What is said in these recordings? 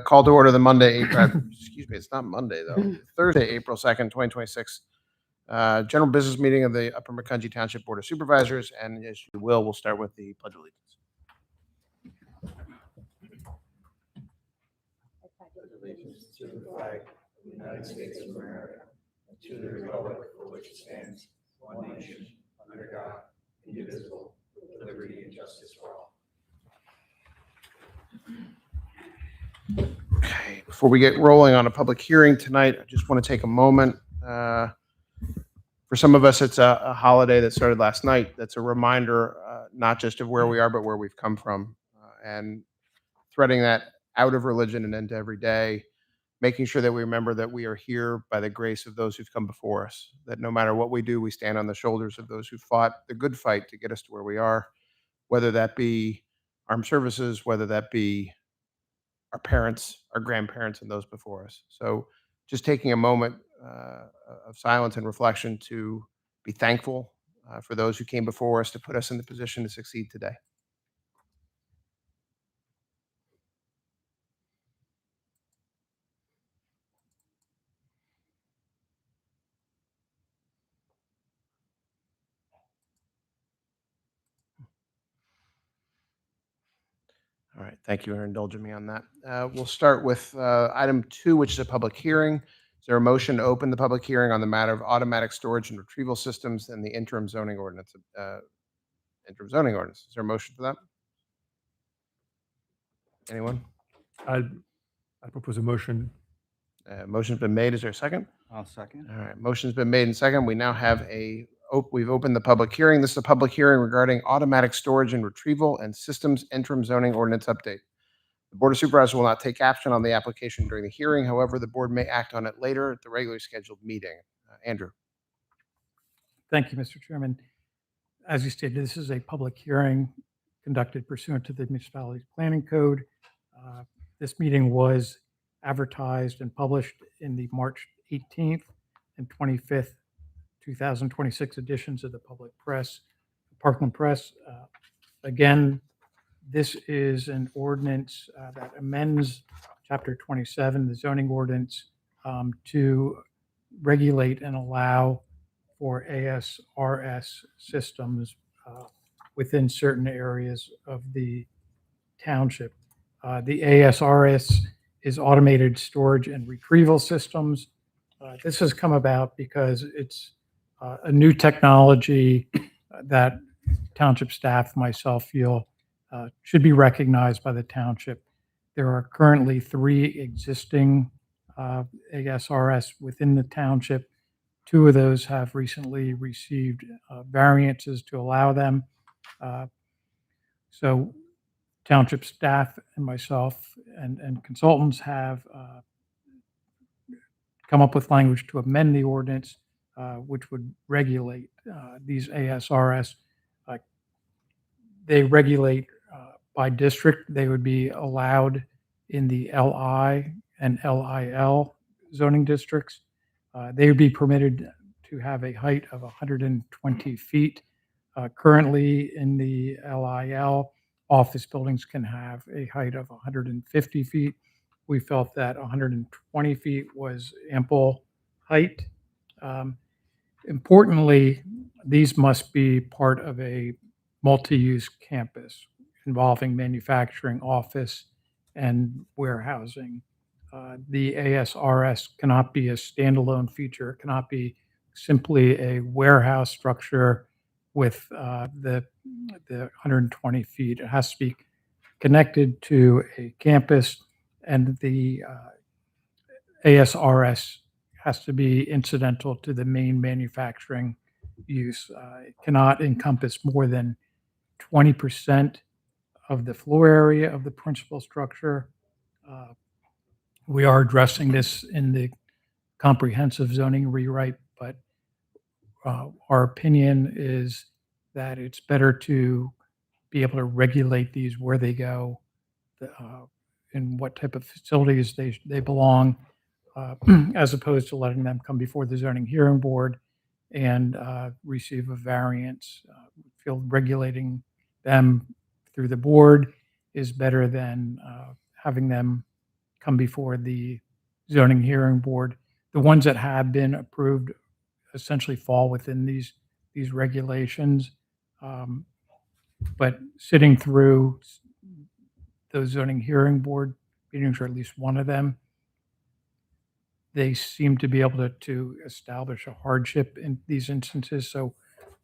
Call to order the Monday, excuse me, it's not Monday though, Thursday, April 2nd, 2026. General business meeting of the Upper Macungie Township Board of Supervisors, and as you will, we'll start with the Pledge of Allegiance. Allegiance to the flag of the United States of America and to the republic for which it stands, one nation, under God, indivisible, with liberty and justice for all. Okay, before we get rolling on a public hearing tonight, I just want to take a moment. For some of us, it's a holiday that started last night. That's a reminder, not just of where we are, but where we've come from, and threading that out of religion and into every day, making sure that we remember that we are here by the grace of those who've come before us, that no matter what we do, we stand on the shoulders of those who fought the good fight to get us to where we are, whether that be armed services, whether that be our parents, our grandparents, and those before us. So just taking a moment of silence and reflection to be thankful for those who came before us to put us in the position to succeed today. All right, thank you for indulging me on that. We'll start with item 2, which is a public hearing. Is there a motion to open the public hearing on the matter of automatic storage and retrieval systems and the interim zoning ordinance? Is there a motion for that? Anyone? I propose a motion. Motion's been made. Is there a second? I'll second. All right, motion's been made and second. We now have we've opened the public hearing. This is a public hearing regarding automatic storage and retrieval and systems interim zoning ordinance update. The Board of Supervisors will not take action on the application during the hearing. However, the board may act on it later at the regularly scheduled meeting. Andrew. Thank you, Mr. Chairman. As you stated, this is a public hearing conducted pursuant to the Municipalities Planning Code. This meeting was advertised and published in the March 18th and 25th, 2026 editions of the Parkland Press. Again, this is an ordinance that amends Chapter 27, the zoning ordinance, to regulate and allow for ASRS systems within certain areas of the township. The ASRS is automated storage and retrieval systems. This has come about because it's a new technology that township staff, myself, feel should be recognized by the township. There are currently 3 existing ASRS within the township. 2 of those have recently received variances to allow them. So township staff and myself and consultants have come up with language to amend the ordinance, which would regulate these ASRS. They regulate by district. They would be allowed in the LI and LIL zoning districts. They would be permitted to have a height of 120 feet. Currently in the LIL, office buildings can have a height of 150 feet. We felt that 120 feet was ample height. Importantly, these must be part of a multi-use campus involving manufacturing, office, and warehousing. The ASRS cannot be a standalone feature. It cannot be simply a warehouse structure with the 120 feet. It has to be connected to a campus, and the ASRS has to be incidental to the main manufacturing use. It cannot encompass more than 20% of the floor area of the principal structure. We are addressing this in the comprehensive zoning rewrite, but our opinion is that it's better to be able to regulate these where they go, and what type of facilities they belong, as opposed to letting them come before the zoning hearing board and receive a variance. Feel regulating them through the board is better than having them come before the zoning hearing board. The ones that have been approved essentially fall within these regulations. Um, But sitting through those zoning hearing board meetings, or at least one of them, they seem to be able to establish a hardship in these instances. So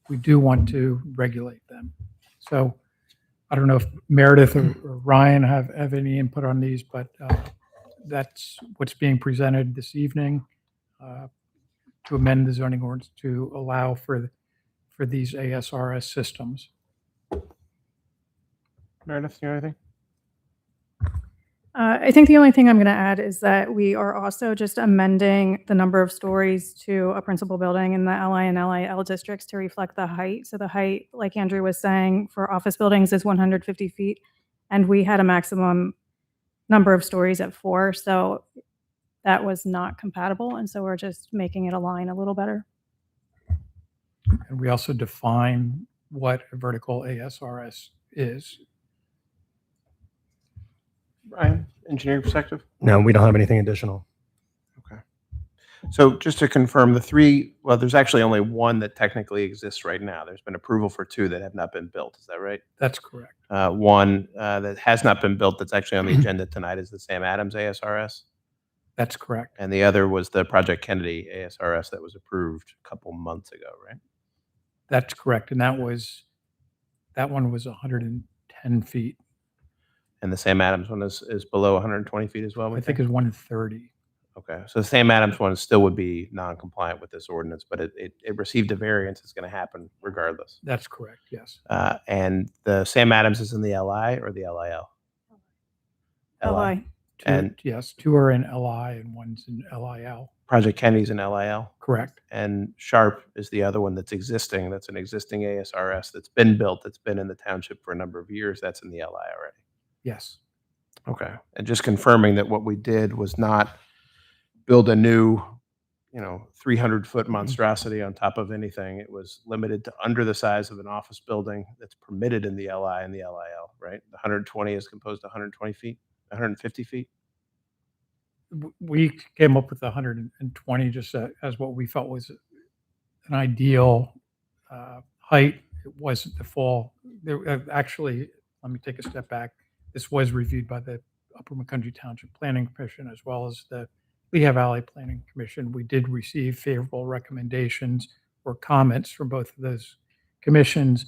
we do want to regulate them. So I don't know if Meredith or Ryan have any input on these, but that's what's being presented this evening to amend the zoning ordinance to allow for these ASRS systems. Meredith, you know anything? I think the only thing I'm going to add is that we are also just amending the number of stories to a principal building in the LI and LIL districts to reflect the height. So the height, like Andrew was saying, for office buildings is 150 feet, and we had a maximum number of stories at 4, so that was not compatible, and so we're just making it align a little better. And we also define what a vertical ASRS is. Ryan, engineering perspective? No, we don't have anything additional. So just to confirm, there's actually only one that technically exists right now. There's been approval for 2 that have not been built. Is that right? That's correct. One that has not been built that's actually on the agenda tonight is the Sam Adams ASRS. That's correct. And the other was the Project Kennedy ASRS that was approved a couple months ago, right? That's correct. And that one was 110 feet. And the Sam Adams one is below 120 feet as well, we I think is 130. Okay, so the Sam Adams one still would be non-compliant with this ordinance, but it received a variance. It's going to happen regardless. That's correct. Yes. And the Sam Adams is in the LI or the LIL? LI. And Yes, 2 are in LI and one's in LIL. Project Kennedy's in LIL. Correct. And Sharp is the other one that's existing. That's an existing ASRS that's been built. That's been in the township for a number of years. That's in the LI already. Yes. Okay. And just confirming that what we did was not build a new, 300-foot monstrosity on top of anything. It was limited to under the size of an office building that's permitted in the LI and the LIL, right? The 120 is composed of 120 feet, 150 feet? We came up with 120 just as what we felt was an ideal height. It wasn't the full. Actually, let me take a step back. This was reviewed by the Upper Macungie Township Planning Commission as well as the Lehigh Valley Planning Commission. We did receive favorable recommendations or comments from both of those commissions.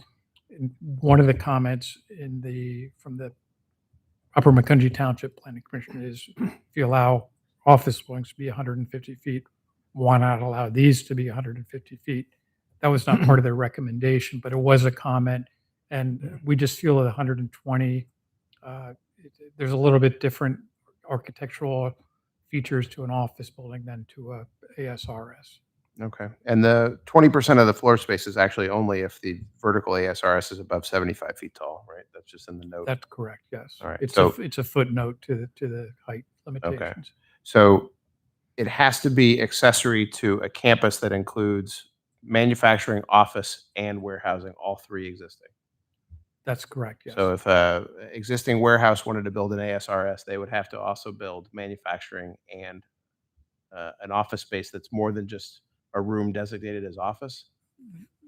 And one of the comments from the Upper Macungie Township Planning Commission is if you allow office buildings to be 150 feet, why not allow these to be 150 feet? That was not part of their recommendation, but it was a comment. And we just feel that 120, there's a little bit different architectural features to an office building than to a ASRS. Okay. And the 20% of the floor space is actually only if the vertical ASRS is above 75 feet tall, right? That's just in the note. That's correct. Yes. All right, It's so- it's a footnote to the height limitations. So it has to be accessory to a campus that includes manufacturing, office, and warehousing, all 3 existing. That's correct. Yes. So if a existing warehouse wanted to build an ASRS, they would have to also build manufacturing and an office space that's more than just a room designated as office.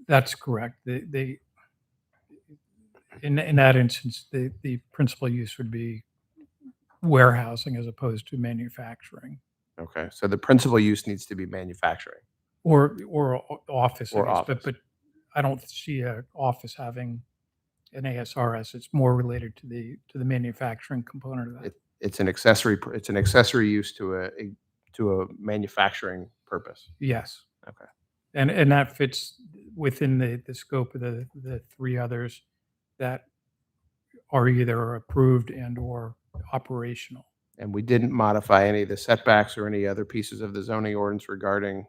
That's correct. In that instance, the principal use would be warehousing as opposed to manufacturing Okay. So the principal use needs to be manufacturing. or office. Or I guess. office. But I don't see an office having an ASRS. It's more related to the manufacturing component of that. It's an accessory. It's an accessory use to a manufacturing purpose. Yes. Okay. And that fits within the scope of the 3 others that are either approved and or operational. And we didn't modify any of the setbacks or any other pieces of the zoning ordinance regarding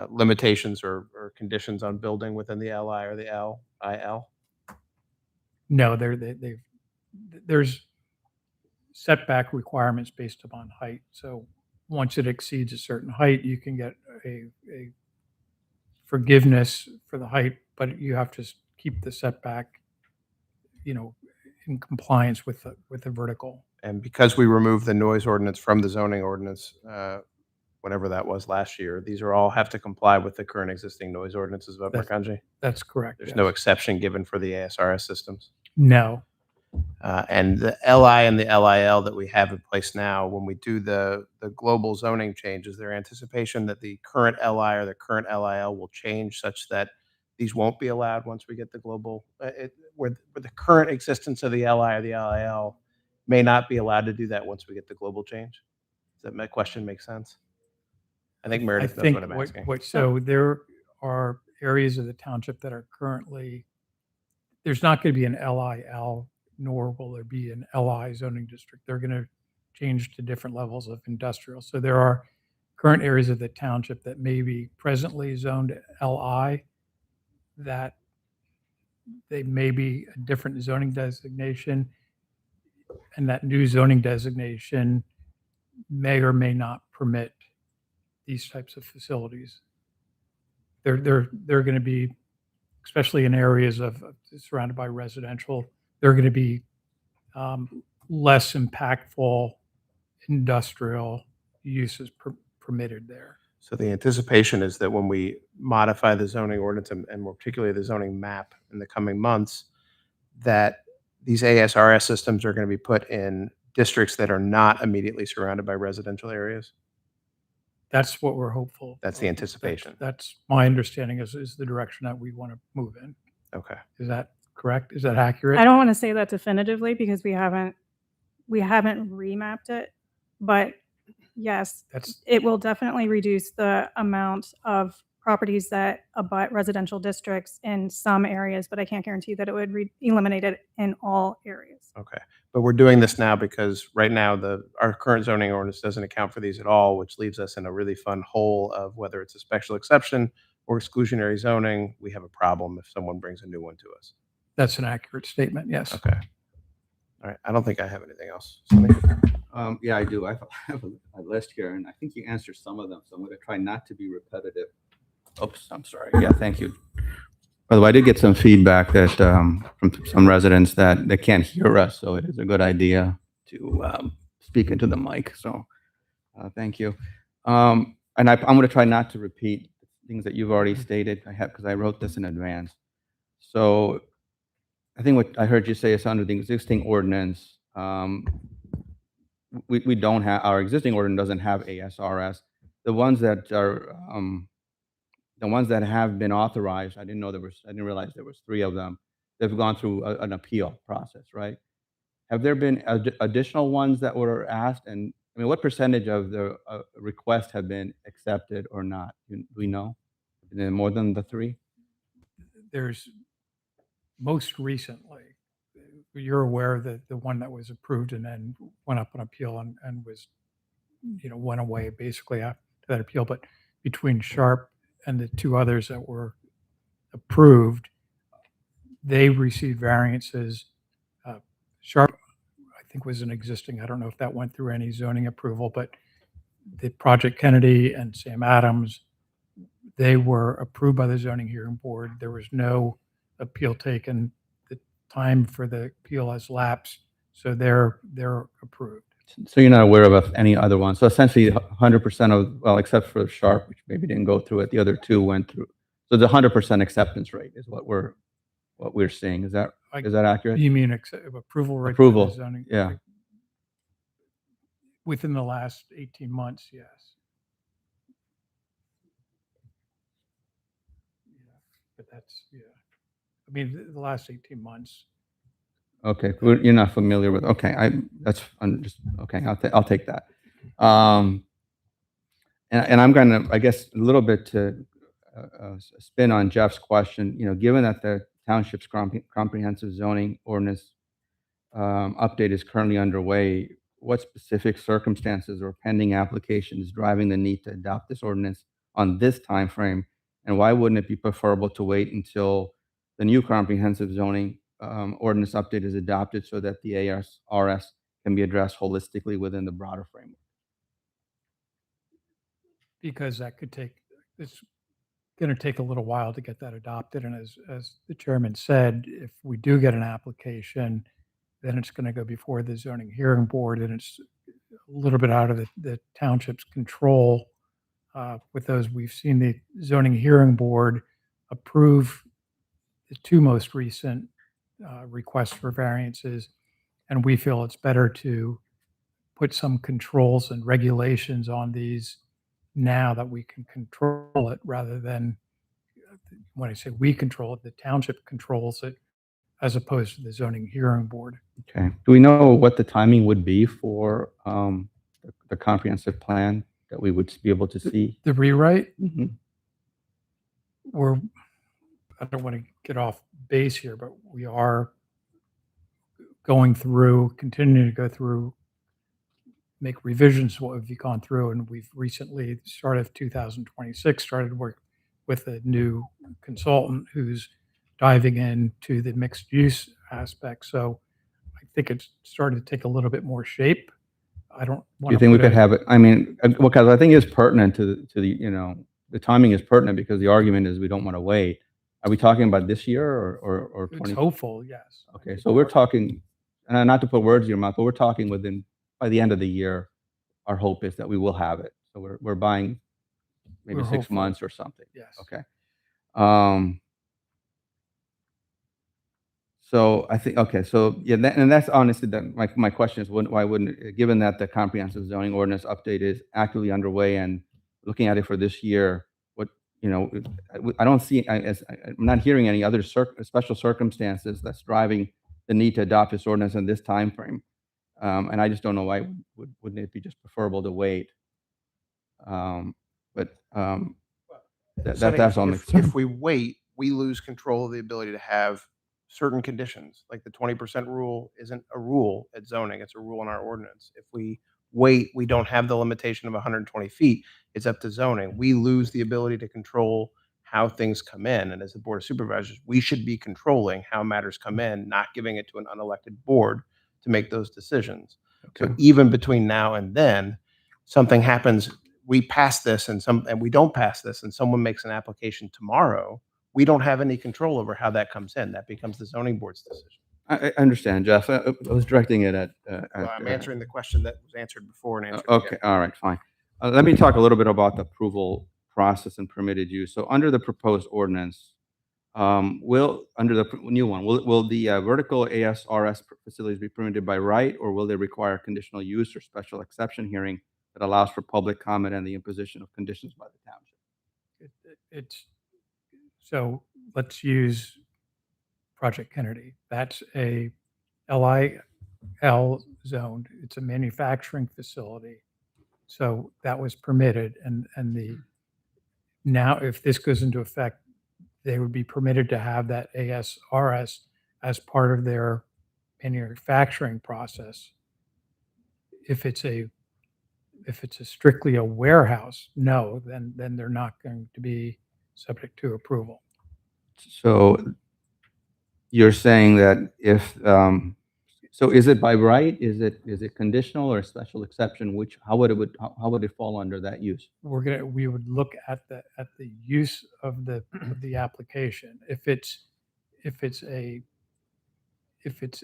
limitations or conditions on building within the LI or the LIL. No, there's setback requirements based upon height. So once it exceeds a certain height, you can get a forgiveness for the height, but you have to keep the setback, in compliance with the vertical. And because we removed the noise ordinance from the zoning ordinance, whatever that was last year, these are all have to comply with the current existing noise ordinances of Upper Country. That's correct. There's yes. no exception given for the ASRS systems. No. And the LI and the LIL that we have in place now, when we do the global zoning change, is there anticipation that the current LI or the current LIL will change such that these won't be allowed once we get the global, where the current existence of the LI or the LIL may not be allowed to do that once we get the global change? Does that my question make sense? I think Meredith knows what I'm asking. So there are areas of the township that are currently, there's not going to be an LIL, nor will there be an LI zoning district. They're going to change to different levels of industrial. So there are current areas of the township that may be presently zoned LI, that they may be a different zoning designation, and that new zoning designation may or may not permit these types of facilities. They're going to be, especially in areas of surrounded by residential, they're going to be less impactful industrial uses permitted there. So the anticipation is that when we modify the zoning ordinance and more particularly the zoning map in the coming months, that these ASRS systems are going to be put in districts that are not immediately surrounded by residential areas? That's what we're hopeful. That's the anticipation. That's my understanding is the direction that we want to move in. Okay. Is that correct? Is that accurate? I don't want to say that definitively because we haven't remapped it, but yes, it will definitely reduce the amount of properties that abut residential districts in some areas, but I can't guarantee that it would eliminate it in all areas. Okay. But we're doing this now because right now our current zoning ordinance doesn't account for these at all, which leaves us in a really fun hole of whether it's a special exception or exclusionary zoning. We have a problem if someone brings a new one to us. That's an accurate statement. Yes. Okay. All right. I don't think I have anything else. Sonny? Yeah, I do. I have a list here, and I think you answered some of them, so I'm going to try not to be repetitive. Oops, I'm sorry. Yeah, thank you. By the way, I did get some feedback that from some residents that they can't hear us, so it is a good idea to speak into the mic. So thank you. And I'm going to try not to repeat things that you've already stated. Because I wrote this in advance. So I think what I heard you say is under the existing ordinance, we don't have, our existing ordinance doesn't have ASRS. The ones that are the ones that have been authorized, I didn't realize there was 3 of them. They've gone through an appeal process, right? Have there been additional ones that were asked? And I mean, what percentage of the requests have been accepted or not? Do we know? Is there more than the 3? There's most recently, you're aware that the one that was approved and then went up on appeal and was, went away basically after that appeal. But between Sharp and the 2 others that were approved, they received variances. Sharp, I think, was an existing, I don't know if that went through any zoning approval, but the Project Kennedy and Sam Adams, they were approved by the zoning hearing board. There was no appeal taken. The time for the appeal has lapsed, so they're approved. So you're not aware of any other ones. So essentially 100% of, well, except for Sharp, which maybe didn't go through it, the other 2 went through. So the 100% acceptance rate is what we're seeing. Is that accurate? You mean approval rate? Approval, by the zoning? yeah. Within the last 18 months, yes. Yeah, but that's, yeah. I mean, the last 18 months. Okay, you're not familiar with. Okay, okay. I'll take that. And I'm going to, I guess, a little bit to spin on Jeff's question. Given that the township's comprehensive zoning ordinance update is currently underway, what specific circumstances or pending applications driving the need to adopt this ordinance on this time frame, and why wouldn't it be preferable to wait until the new comprehensive zoning ordinance update is adopted so that the ASRS can be addressed holistically within the broader framework? Because it's going to take a little while to get that adopted. And as the chairman said, if we do get an application then it's going to go before the zoning hearing board, and it's a little bit out of the township's control. With those, we've seen the zoning hearing board approve the two most recent requests for variances, and we feel it's better to put some controls and regulations on these now that we can control it, rather than, when I say we control it, the township controls it, as opposed to the zoning hearing board. Okay. Do we know what the timing would be for the comprehensive plan that we would be able to see? The rewrite, Mhm. I don't want to get off base here, but we are continuing to go through, make revisions to what we've gone through. And we've recently, start of 2026, started work with a new consultant who's diving into the mixed use aspect. So I think it's starting to take a little bit more shape. I don't Do want you to think we put could a- have it? I mean, because I think it's pertinent to the, the timing is pertinent because the argument is we don't want to wait. Are we talking about this year or It's 20? hopeful, yes. Okay, so we're talking, and not to put words in your mouth, but we're talking by the end of the year, our hope is that we will have it. So we're buying maybe We're 6 hopeful. months or something. Yes. Okay. So I think, okay, so yeah, and that's honestly my question is, why wouldn't, given that the comprehensive zoning ordinance update is actively underway and looking at it for this year, I don't see, I'm not hearing any other special circumstances that's driving the need to adopt this ordinance in this timeframe. And I just don't know why wouldn't it be just preferable to wait? But Setting- that's all. if we wait, we lose control of the ability to have certain conditions. Like the 20% rule isn't a rule at zoning, it's a rule in our ordinance. If we wait, we don't have the limitation of 120 feet. It's up to zoning. We lose the ability to control how things come in. And as the Board of Supervisors, we should be controlling how matters come in, not giving it to an unelected board to make those decisions. So Okay. even between now and then, something happens, we pass this and we don't pass this, and someone makes an application tomorrow, we don't have any control over how that comes in. That becomes the zoning board's decision. I understand, Jeff. I was directing it at. Well, I'm answering the question that was answered before and answered Okay, all right, fine. Let me talk a little bit about the approval process and permitted use. So under the proposed ordinance, under the new one, will the vertical ASRS facilities be permitted by right, or will they require conditional use or special exception hearing that allows for public comment and the imposition of conditions by the township? So let's use Project Kennedy. That's a LIL zoned. It's a manufacturing facility. So that was permitted, and now if this goes into effect, they would be permitted to have that ASRS as part of their manufacturing process. If it's strictly a warehouse, no, then they're not going to be subject to approval. So you're saying that if, so is it by right? Is it conditional or a special exception? How would it fall under that use? We would look at the use of the application. If it's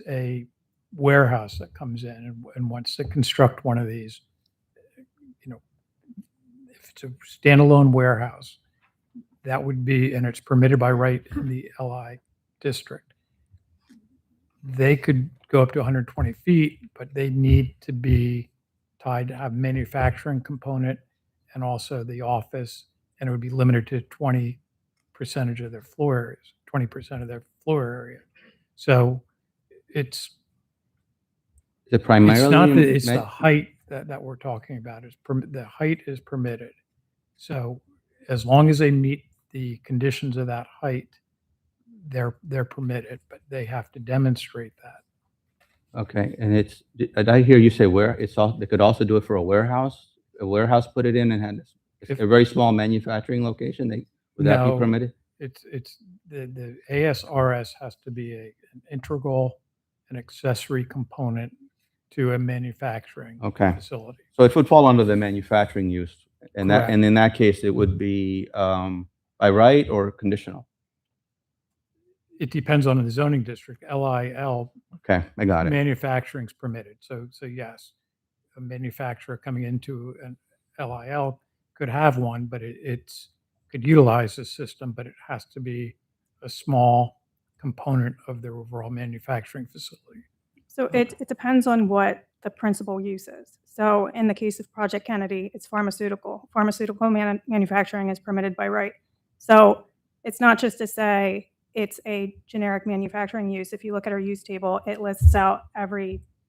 a warehouse that comes in and wants to construct one of these, if it's a standalone warehouse, that would be, and it's permitted by right in the LI district. They could go up to 120 feet, but they need to be tied to have manufacturing component and also the office, and it would be limited to 20% of their floor areas, 20% of their floor area. So it's Primarily? it's the height that we're talking about. The height is permitted. So as long as they meet the conditions of that height, they're permitted, but they have to demonstrate that. Okay, and did I hear you say they could also do it for a warehouse? A warehouse put it in and had a very small manufacturing location, would that be No. permitted? It's the ASRS has to be an integral, an accessory component to a manufacturing Okay. facility. So it would fall under the manufacturing use, and Correct. in that case, it would be by right or conditional? it depends on the zoning district. LIL, Okay, I got it. manufacturing's permitted. So yes, a manufacturer coming into an LIL could have one, but it's could utilize the system, but it has to be a small component of their overall manufacturing facility. So it depends on what the principal use is. So in the case of Project Kennedy, it's pharmaceutical. Pharmaceutical manufacturing is permitted by right. So it's not just to say it's a generic manufacturing use. If you look at our use table, it lists out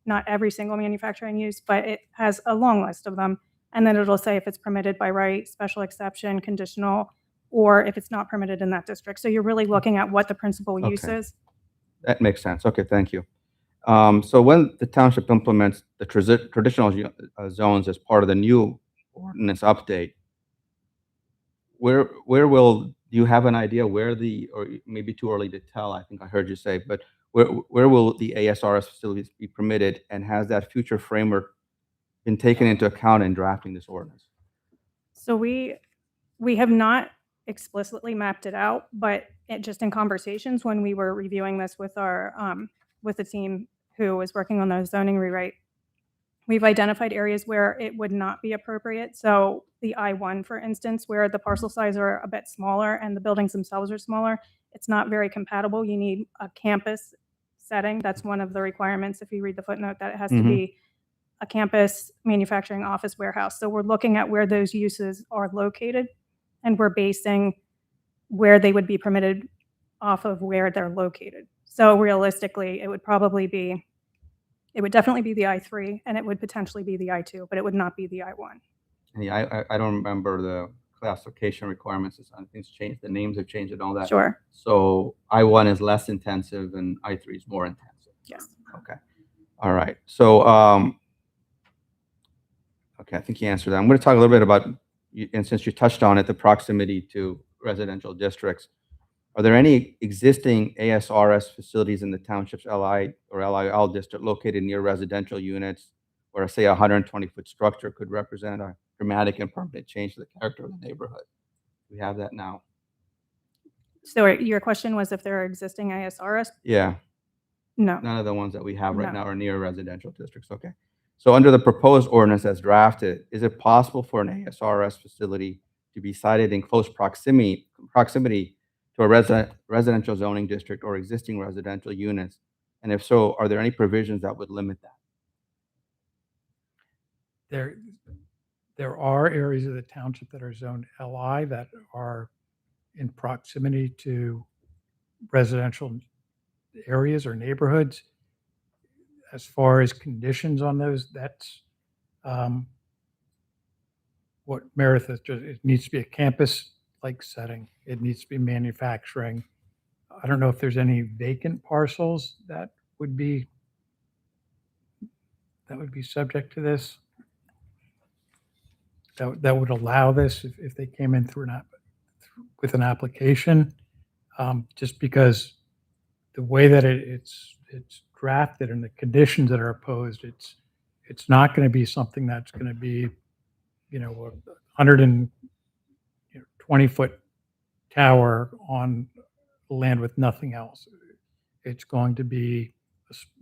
not every single manufacturing use, but it has a long list of them. And then it'll say if it's permitted by right, special exception, conditional, or if it's not permitted in that district. So you're really looking at what the principal use Okay. is. That makes sense. Okay, thank you. So when the township implements the traditional zones as part of the new ordinance update, where will, do you have an idea where or maybe too early to tell, I think I heard you say, but where will the ASRS facilities be permitted, and has that future framework been taken into account in drafting this ordinance? So we have not explicitly mapped it out, but just in conversations when we were reviewing this with with the team who was working on the zoning rewrite, we've identified areas where it would not be appropriate. So the I-1, for instance, where the parcel size are a bit smaller and the buildings themselves are smaller, it's not very compatible. You need a campus setting. That's one of the requirements, if you read the footnote, that it has to be a campus manufacturing office warehouse. So we're looking at where those uses are located, and we're basing where they would be permitted off of where they're located. So realistically, it would definitely be the I-3, and it would potentially be the I-2, but it would not be the I-1. Yeah, I don't remember the classification requirements. Things changed, the names have changed and all that. Sure. So I-1 is less intensive and I-3 is more intensive. Yes. Okay. All right. So, okay, I think you answered that. I'm going to talk a little bit about, and since you touched on it, the proximity to residential districts. Are there any existing ASRS facilities in the township's LI or LIL district located near residential units where, say, a 120-foot structure could represent a dramatic and permanent change to the character of the neighborhood? We have that now. So your question was if there are existing ASRS? Yeah. No. None of the ones that we have right No. now are near residential districts. Okay. So under the proposed ordinance as drafted, is it possible for an ASRS facility to be sited in close proximity to a residential zoning district or existing residential units? And if so, are there any provisions that would limit that? There are areas of the township that are zoned LI that are in proximity to residential areas or neighborhoods. As far as conditions on those, that's what Meredith has just, it needs to be a campus-like setting. It needs to be manufacturing. I don't know if there's any vacant parcels that would be subject to this. That would allow this if they came in with an application, just because the way that it's drafted and the conditions that are opposed, it's not going to be something that's going to be, a 120-foot tower on land with nothing else. It's going to be,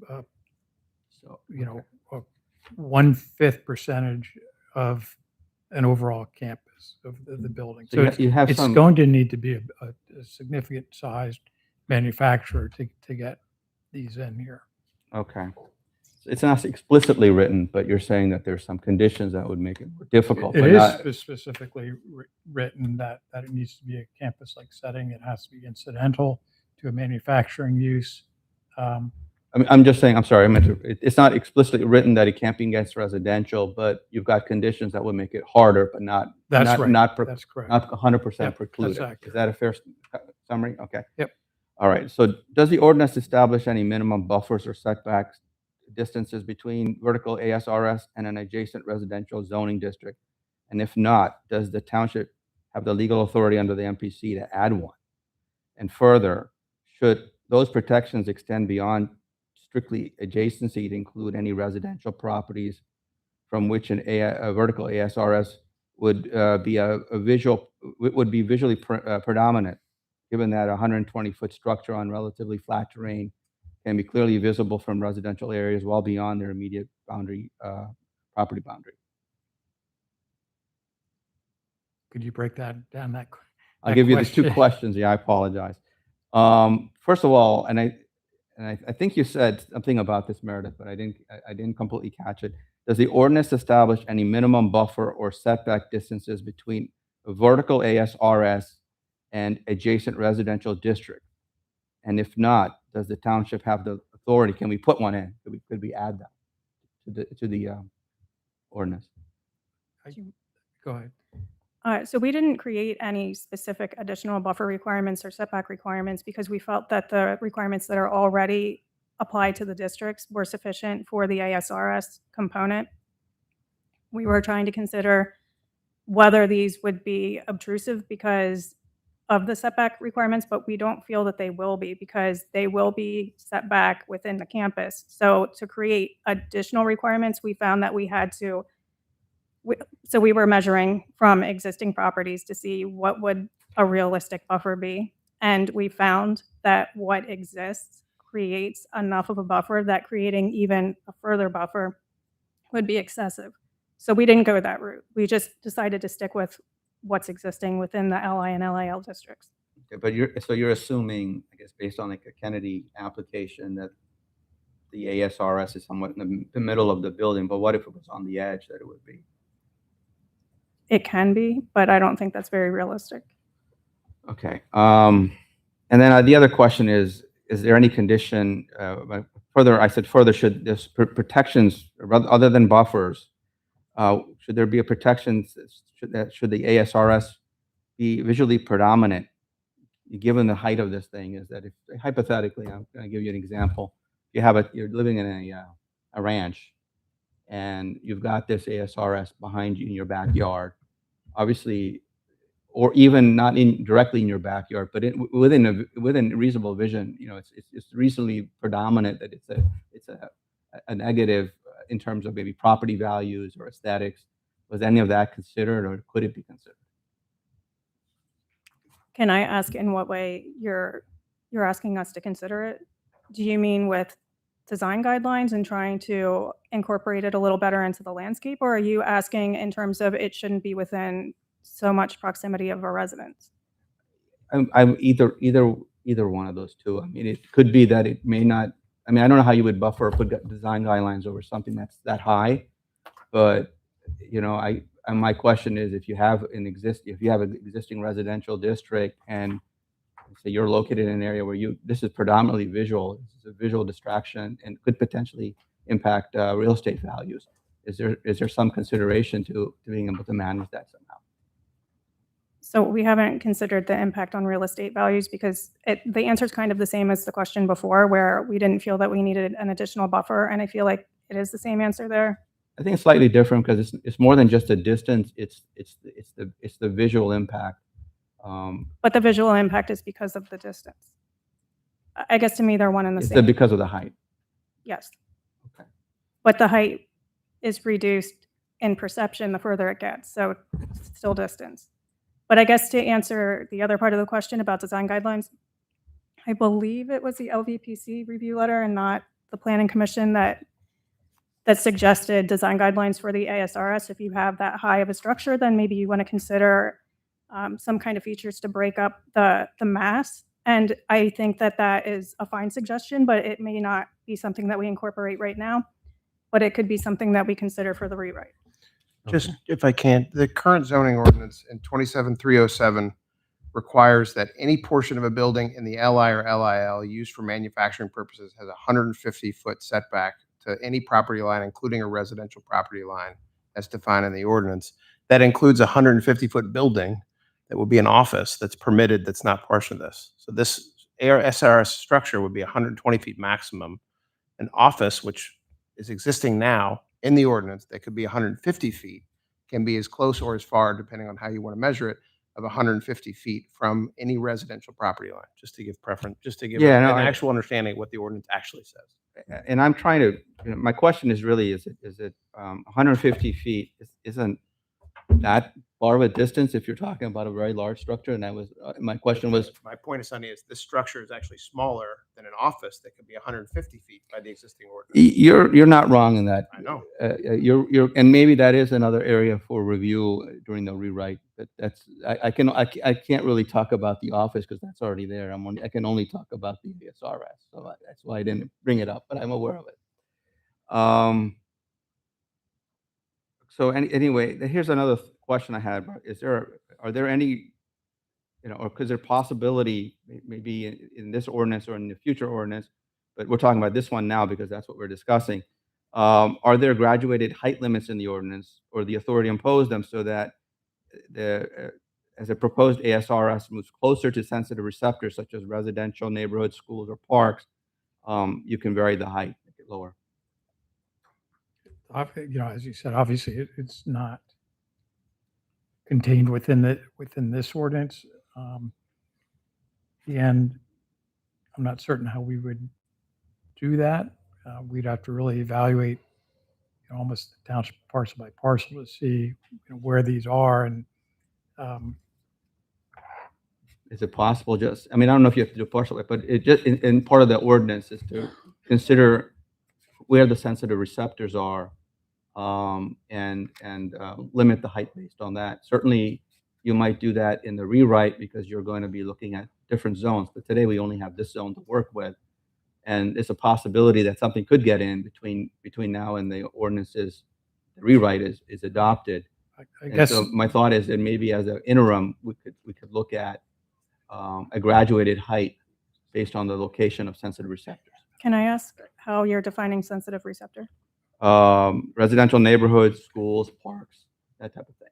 a 1/5 percentage of an overall campus of the building. So you have it's some. going to need to be a significant sized manufacturer to get these in here. Okay. It's not explicitly written, but you're saying that there's some conditions that would make it more difficult. It but not, is specifically written that it needs to be a campus-like setting. It has to be incidental to a manufacturing use. I'm just saying, I'm sorry, it's not explicitly written that it can't be against residential, but you've got conditions that would make it harder, but not That's not right. not, That's correct. not 100% Yep, precluded. that's accurate. Is that a fair summary? Okay. Yep. All right. So does the ordinance establish any minimum buffers or setbacks distances between vertical ASRS and an adjacent residential zoning district? And if not, does the township have the legal authority under the MPC to add one? And further, should those protections extend beyond strictly adjacency to include any residential properties from which a vertical ASRS would be visually predominant, given that a 120-foot structure on relatively flat terrain can be clearly visible from residential areas well beyond their immediate boundary, property boundary. Could you break that down? I'll that give you the two question? questions. Yeah, I apologize. First of all, and I think you said something about this, Meredith, but I didn't completely catch it. Does the ordinance establish any minimum buffer or setback distances between a vertical ASRS and adjacent residential district? And if not, does the township have the authority? Can we put one in? Could we add that to the ordinance? Go ahead. So we didn't create any specific additional buffer requirements or setback requirements because we felt that the requirements that are already applied to the districts were sufficient for the ASRS component. We were trying to consider whether these would be obtrusive because of the setback requirements, but we don't feel that they will be because they will be set back within the campus. So to create additional requirements, we found that we had to so we were measuring from existing properties to see what would a realistic buffer be. And we found that what exists creates enough of a buffer that creating even a further buffer would be excessive. So we didn't go that route. We just decided to stick with what's existing within the LI and LIL districts. Okay, but you're assuming, I guess, based on like a Kennedy application, that the ASRS is somewhat in the middle of the building. But what if it was on the edge? That it would be. It can be, but I don't think that's very realistic. Okay. And then the other question is there any condition, further, should this protections, other than buffers, should there be a protection, should the ASRS be visually predominant, given the height of this thing? Is that if, hypothetically, I'm going to give you an example. You're living in a ranch, and you've got this ASRS behind you in your backyard, obviously, or even not directly in your backyard, but within reasonable vision, it's reasonably predominant that it's a negative in terms of maybe property values or aesthetics. Was any of that considered, or could it be considered? Can I ask in what way you're asking us to consider it? Do you mean with design guidelines and trying to incorporate it a little better into the landscape, or are you asking in terms of it shouldn't be within so much proximity of a residence? I'm either one of those two. I mean, it could be that it may not. I mean, I don't know how you would buffer or put design guidelines over something that's that high, but my question is, if you have an existing residential district, and say you're located in an area where this is predominantly visual, this is a visual distraction, and could potentially impact real estate values. Is there some consideration to being able to manage that somehow? So we haven't considered the impact on real estate values because the answer is kind of the same as the question before, where we didn't feel that we needed an additional buffer, and I feel like it is the same answer there. I think it's slightly different because it's more than just the distance. It's the visual impact. But the visual impact is because of the distance. I guess to me they're one and the It's same. because of the height. Yes. Okay. But the height is reduced in perception the further it gets, so it's still distance. But I guess to answer the other part of the question about design guidelines, I believe it was the LVPC review letter and not the Planning Commission that suggested design guidelines for the ASRS. If you have that high of a structure, then maybe you want to consider some kind of features to break up the mass. And I think that is a fine suggestion, but it may not be something that we incorporate right now, but it could be something that we consider for the rewrite. Just if I can, the current zoning ordinance in 27307 requires that any portion of a building in the LI or LIL used for manufacturing purposes has a 150-foot setback to any property line, including a residential property line, as defined in the ordinance. That includes a 150-foot building that would be an office that's permitted, that's not portion of this. So this SRS structure would be 120 feet maximum. An office, which is existing now in the ordinance, that could be 150 feet, can be as close or as far, depending on how you want to measure it, of 150 feet from any residential property line, just to give preference, just to give an actual understanding of what the ordinance actually says. And I'm trying to, my question is really, is it 150 feet isn't that far of a distance if you're talking about a very large structure. And that was, my question was, My point is, Sonny, is this structure is actually smaller than an office that could be 150 feet by the existing ordinance. you're not wrong in that. I know. And maybe that is another area for review during the rewrite. But I can't really talk about the office because that's already there. I can only talk about the SRS. So that's why I didn't bring it up, but I'm aware of it. So anyway, here's another question I had. Are there any, or is there possibility maybe in this ordinance or in the future ordinance, but we're talking about this one now because that's what we're discussing. Are there graduated height limits in the ordinance or the authority impose them so that as a proposed ASRS moves closer to sensitive receptors such as residential neighborhoods, schools, or parks, you can vary the height, make it lower? As you said, obviously it's not contained within this ordinance. And I'm not certain how we would do that. We'd have to really evaluate almost the township parcel by parcel to see where these are. And Is it possible just, I don't know if you have to do partial, but it just, in part of the ordinance is to consider where the sensitive receptors are, and limit the height based on that. Certainly, you might do that in the rewrite because you're going to be looking at different zones. But today we only have this zone to work with, and it's a possibility that something could get in between now and the ordinances, the rewrite is adopted. I And guess so my thought is that maybe as an interim, we could look at a graduated height based on the location of sensitive receptors. Can I ask how you're defining sensitive receptor? Residential neighborhoods, schools, parks, that type of thing.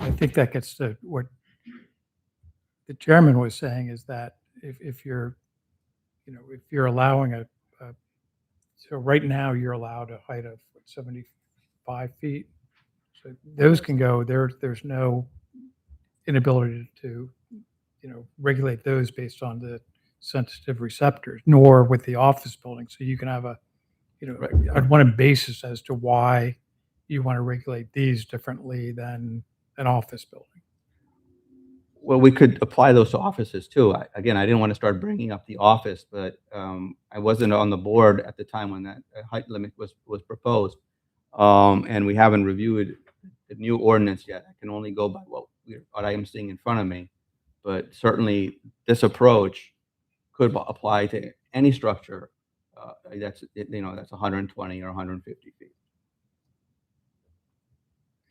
I think that gets to what the chairman was saying, is that if you're allowing so right now you're allowed a height of 75 feet. So those can go, there's no inability to, regulate those based on the sensitive receptors, nor with the office building. So you can have I'd want a basis as to why you want to regulate these differently than an office building. Well, we could apply those to offices too. Again, I didn't want to start bringing up the office, but I wasn't on the board at the time when that height limit was proposed. And we haven't reviewed the new ordinance yet. I can only go by what I am seeing in front of me. But certainly this approach could apply to any structure that's 120 or 150 feet.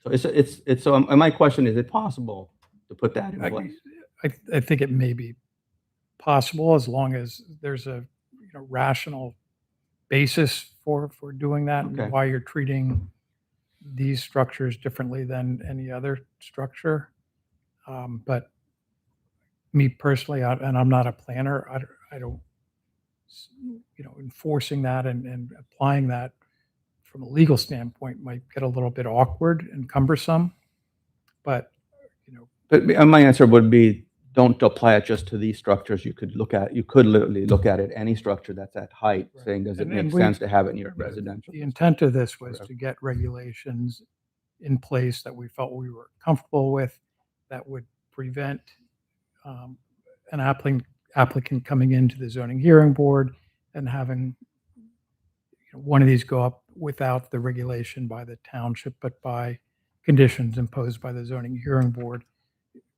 So so my question is it possible to put that in place? I think it may be possible as long as there's a rational basis for doing that, Okay. and why you're treating these structures differently than any other structure. But me personally, and I'm not a planner, I don't, enforcing that and applying that from a legal standpoint might get a little bit awkward and cumbersome. But, But my answer would be, don't apply it just to these structures. You could literally look at it, any structure that's at height, Right. saying, does it And make we- sense to have it near residential? the intent of this was Whatever. to get regulations in place that we felt we were comfortable with, that would prevent an applicant coming into the zoning hearing board and having one of these go up without the regulation by the township, but by conditions imposed by the zoning hearing board.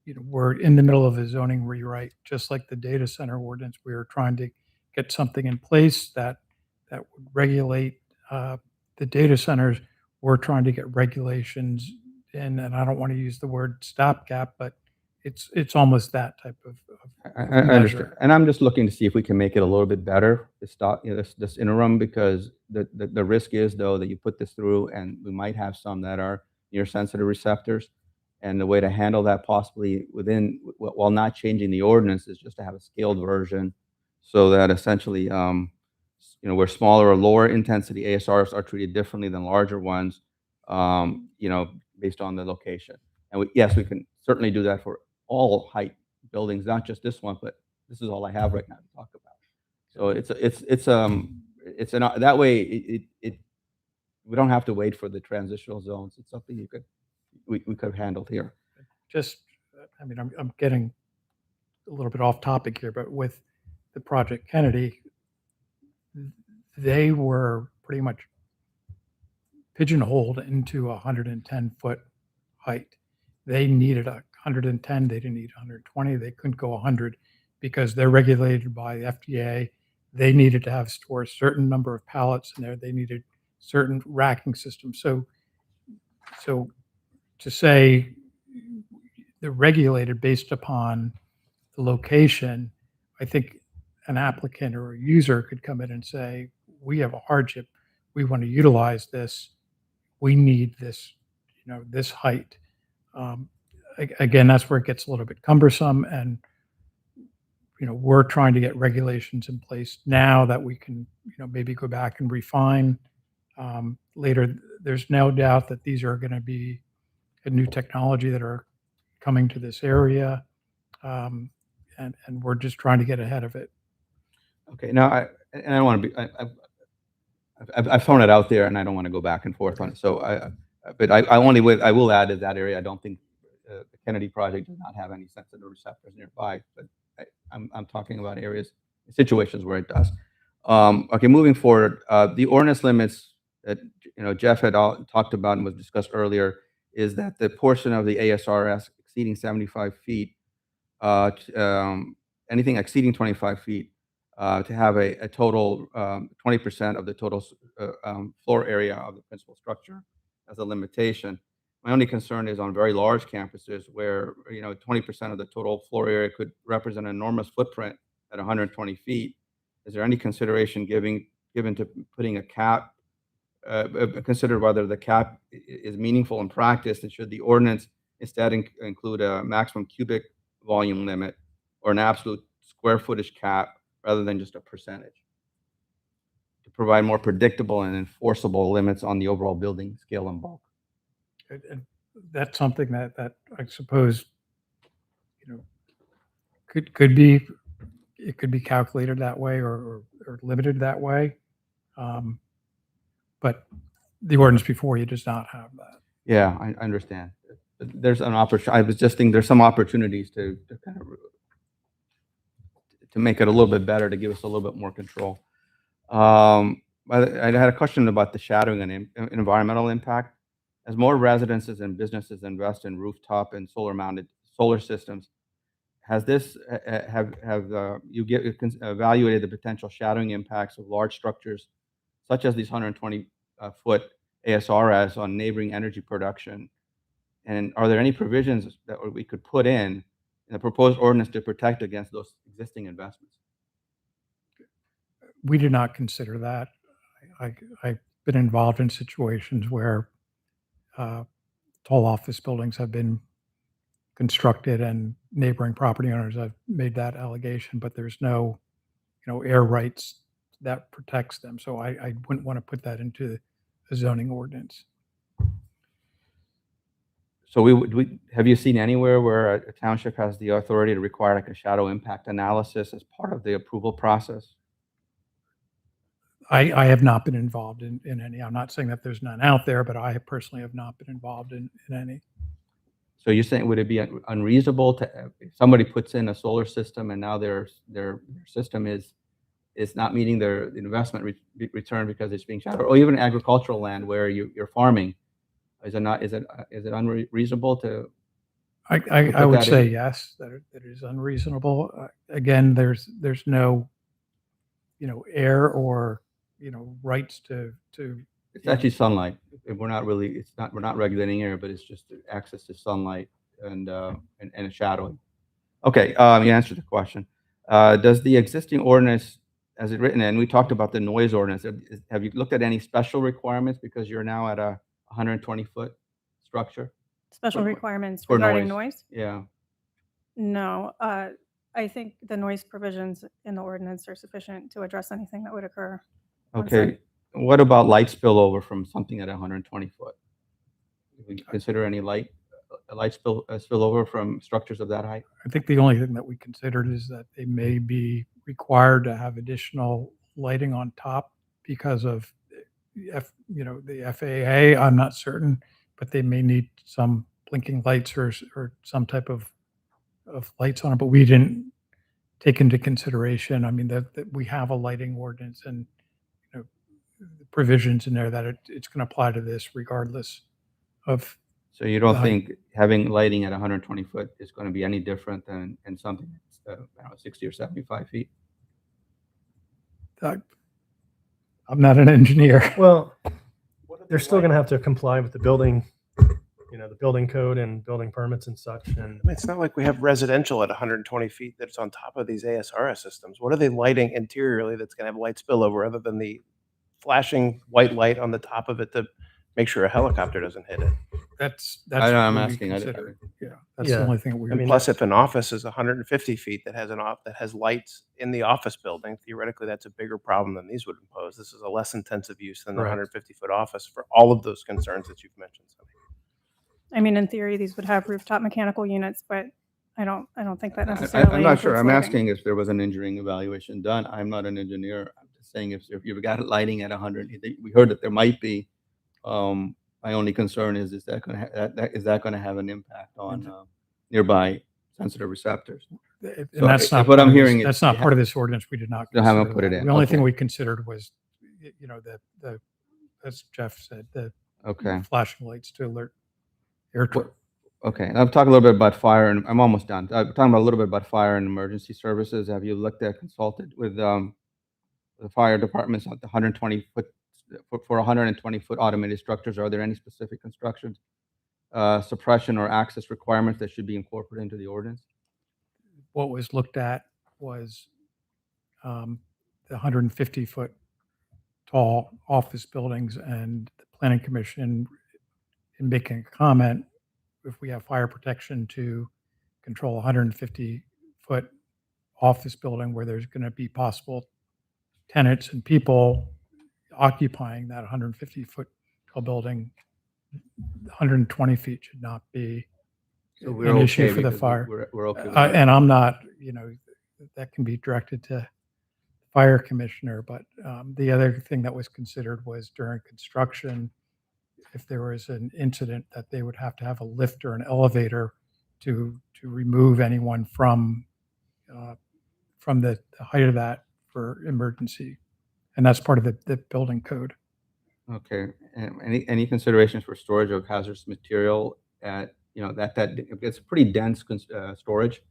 We're in the middle of a zoning rewrite, just like the data center ordinance. We were trying to get something in place that would regulate the data centers. We're trying to get regulations in, and I don't want to use the word stopgap, but it's almost that type of I understand, measure. and I'm just looking to see if we can make it a little bit better. This interim, because the risk is though that you put this through, and we might have some that are near sensitive receptors, and the way to handle that possibly while not changing the ordinance is just to have a scaled version, so that essentially where smaller or lower intensity ASRs are treated differently than larger ones, based on the location. And yes, we can certainly do that for all height buildings, not just this one, but this is all I have right now to talk about. So that way we don't have to wait for the transitional zones. It's something we could have handled here. Just, I mean, I'm getting a little bit off topic here, but with the Project Kennedy, they were pretty much pigeonholed into a 110-foot height. They needed 110, they didn't need 120, they couldn't go 100 because they're regulated by the FDA. They needed to have store a certain number of pallets in there. They needed certain racking systems. So to say they're regulated based upon the location, I think an applicant or a user could come in and say, we have a hardship. We want to utilize this. We need this, this height. Again, that's where it gets a little bit cumbersome. And, we're trying to get regulations in place now that we can, maybe go back and refine later. There's no doubt that these are going to be a new technology that are coming to this area. And we're just trying to get ahead of it. Okay, now I don't want to be. I've thrown it out there, and I don't want to go back and forth on it. So I will add that area. I don't think the Kennedy project does not have any sensitive receptors nearby, but I'm talking about areas, situations where it does. Okay, moving forward, the ordinance limits that Jeff had talked about and was discussed earlier is that the portion of the ASRS exceeding 75 feet, anything exceeding 25 feet, to have a total 20% of the total floor area of the principal structure as a limitation. My only concern is on very large campuses where 20% of the total floor area could represent an enormous footprint at 120 feet. Is there any consideration given to putting a cap? Consider whether the cap is meaningful in practice, and should the ordinance instead include a maximum cubic volume limit or an absolute square footage cap rather than just a percentage, to provide more predictable and enforceable limits on the overall building scale and bulk. And that's something that I suppose, could be, it could be calculated that way or limited that way. But the ordinance before you does not have that. Yeah, I understand. There's an opportunity. I was just thinking there's some opportunities to kind of to make it a little bit better, to give us a little bit more control. I had a question about the shadowing and environmental impact. As more residences and businesses invest in rooftop and solar-mounted solar systems, have you evaluated the potential shadowing impacts of large structures such as these 120-foot ASRS on neighboring energy production? And are there any provisions that we could put in the proposed ordinance to protect against those existing investments? We did not consider that. I've been involved in situations where tall office buildings have been constructed and neighboring property owners have made that allegation, but there's no, air rights that protects them. So I wouldn't want to put that into a zoning ordinance. So have you seen anywhere where a township has the authority to require like a shadow impact analysis as part of the approval process? I have not been involved in any. I'm not saying that there's none out there, but I personally have not been involved in any. So you're saying, would it be unreasonable to, if somebody puts in a solar system and now their system is not meeting their investment return because it's being shadowed, or even agricultural land where you're farming, is it unreasonable to? I would say yes, that it is unreasonable. Again, there's no, air or, rights to. It's actually sunlight. We're not regulating air, but it's just access to sunlight and a shadowing. Okay, you answered the question. Does the existing ordinance, as it's written, and we talked about the noise ordinance, have you looked at any special requirements because you're now at a 120-foot structure? Special requirements for regarding noise. noise? Yeah. No, I think the noise provisions in the ordinance are sufficient to address anything that would occur. on Okay. site. What about light spillover from something at 120 foot? Do we consider any light spillover from structures of that height? I think the only thing that we considered is that they may be required to have additional lighting on top because of, the FAA. I'm not certain, but they may need some blinking lights or some type of lights on it, but we didn't take into consideration, I mean, that we have a lighting ordinance and, you know, provisions in there that it's going to apply to this regardless of, So you don't Right. think having lighting at 120 foot is going to be any different than in something that's, I don't know, 60 or 75 feet? I'm not an engineer. Well, they're still gonna have to comply with the building, the building code and building permits and such, and I mean, it's not like we have residential at 120 feet that's on top of these ASRS systems. What are they lighting interiorly that's going to have light spillover other than the flashing white light on the top of it to make sure a helicopter doesn't hit it? That's I know, I'm what we asking. considered. Yeah, that's the Yeah. only thing we. I mean, Plus, if an office is 150 feet that has lights in the office building, theoretically, that's a bigger problem than these would impose. This is a less intensive use than the Correct. 150-foot office for all of those concerns that you've mentioned. I mean, in theory, these would have rooftop mechanical units, but I don't think that I- necessarily. I'm not sure. includes I'm lighting. asking if there was an engineering evaluation done. I'm not an engineer. I'm just saying if you've got lighting at 100, we heard that there might be. My only concern is that going to is that going to have an impact on nearby sensitive receptors? And So that's not what I'm part of this- hearing is That's not you part of this ordinance. We did not. You haven't consider put it that. in. The only thing Okay. we considered was, the as Jeff said, the Okay. flashing lights to alert air traffic. Okay, and I've talked a little bit about fire, and I'm almost done. I'm talking about a little bit about fire and emergency services. Have you consulted with the fire departments on the 120 foot for 120 foot automated structures? Are there any specific construction suppression or access requirements that should be incorporated into the ordinance? What was looked at was the 150-foot tall office buildings, and the planning commission, in making a comment, if we have fire protection to control a 150-foot office building where there's going to be possible tenants and people occupying that 150-foot tall building, 120 feet should not be So an issue for the because fire. We're okay. With And I'm not, that can be directed to fire commissioner, but the other thing that was considered was during construction, if there was an incident, that they would have to have a lift or an elevator to remove anyone from the height of that for emergency. And that's part of the building code. Okay. And any considerations for storage of hazardous material at that it's pretty dense storage,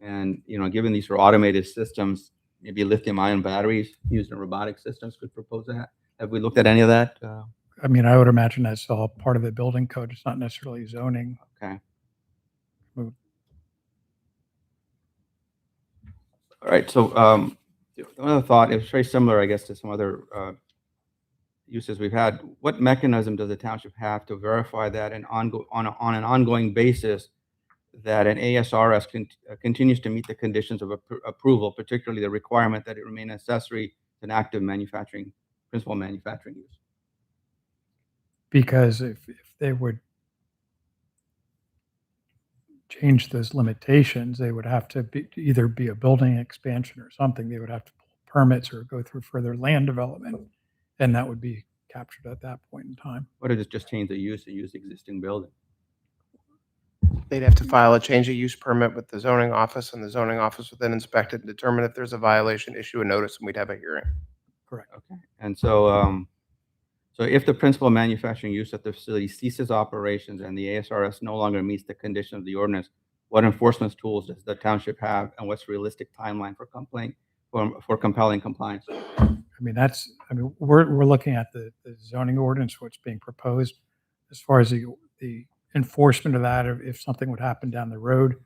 and given these are automated systems, maybe lithium-ion batteries used in robotic systems could propose that. Have we looked at any of that? I mean, I would imagine that's all part of the building code. It's not necessarily zoning. Okay. Move. All right. So another thought is very similar, I guess, to some other uses we've had. What mechanism does the township have to verify that on an ongoing basis that an ASRS continues to meet the conditions of approval, particularly the requirement that it remain accessory to an active principal manufacturing use? Because if they would change those limitations, they would have to either be a building expansion or something. They would have to pull permits or go through further land development, and that would be captured at that point in time. What if it's just change the use to use the existing building? They'd have to file a change of use permit with the zoning office, and the zoning office would then inspect it and determine if there's a violation, issue a notice, and we'd have a hearing. Correct. Okay. And so, so if the principal manufacturing use of the facility ceases operations and the ASRS no longer meets the condition of the ordinance, what enforcement tools does the township have, and what's realistic timeline for compelling compliance? I mean, we're looking at the zoning ordinance, what's being proposed. As far as the enforcement of that, if something would happen down the road,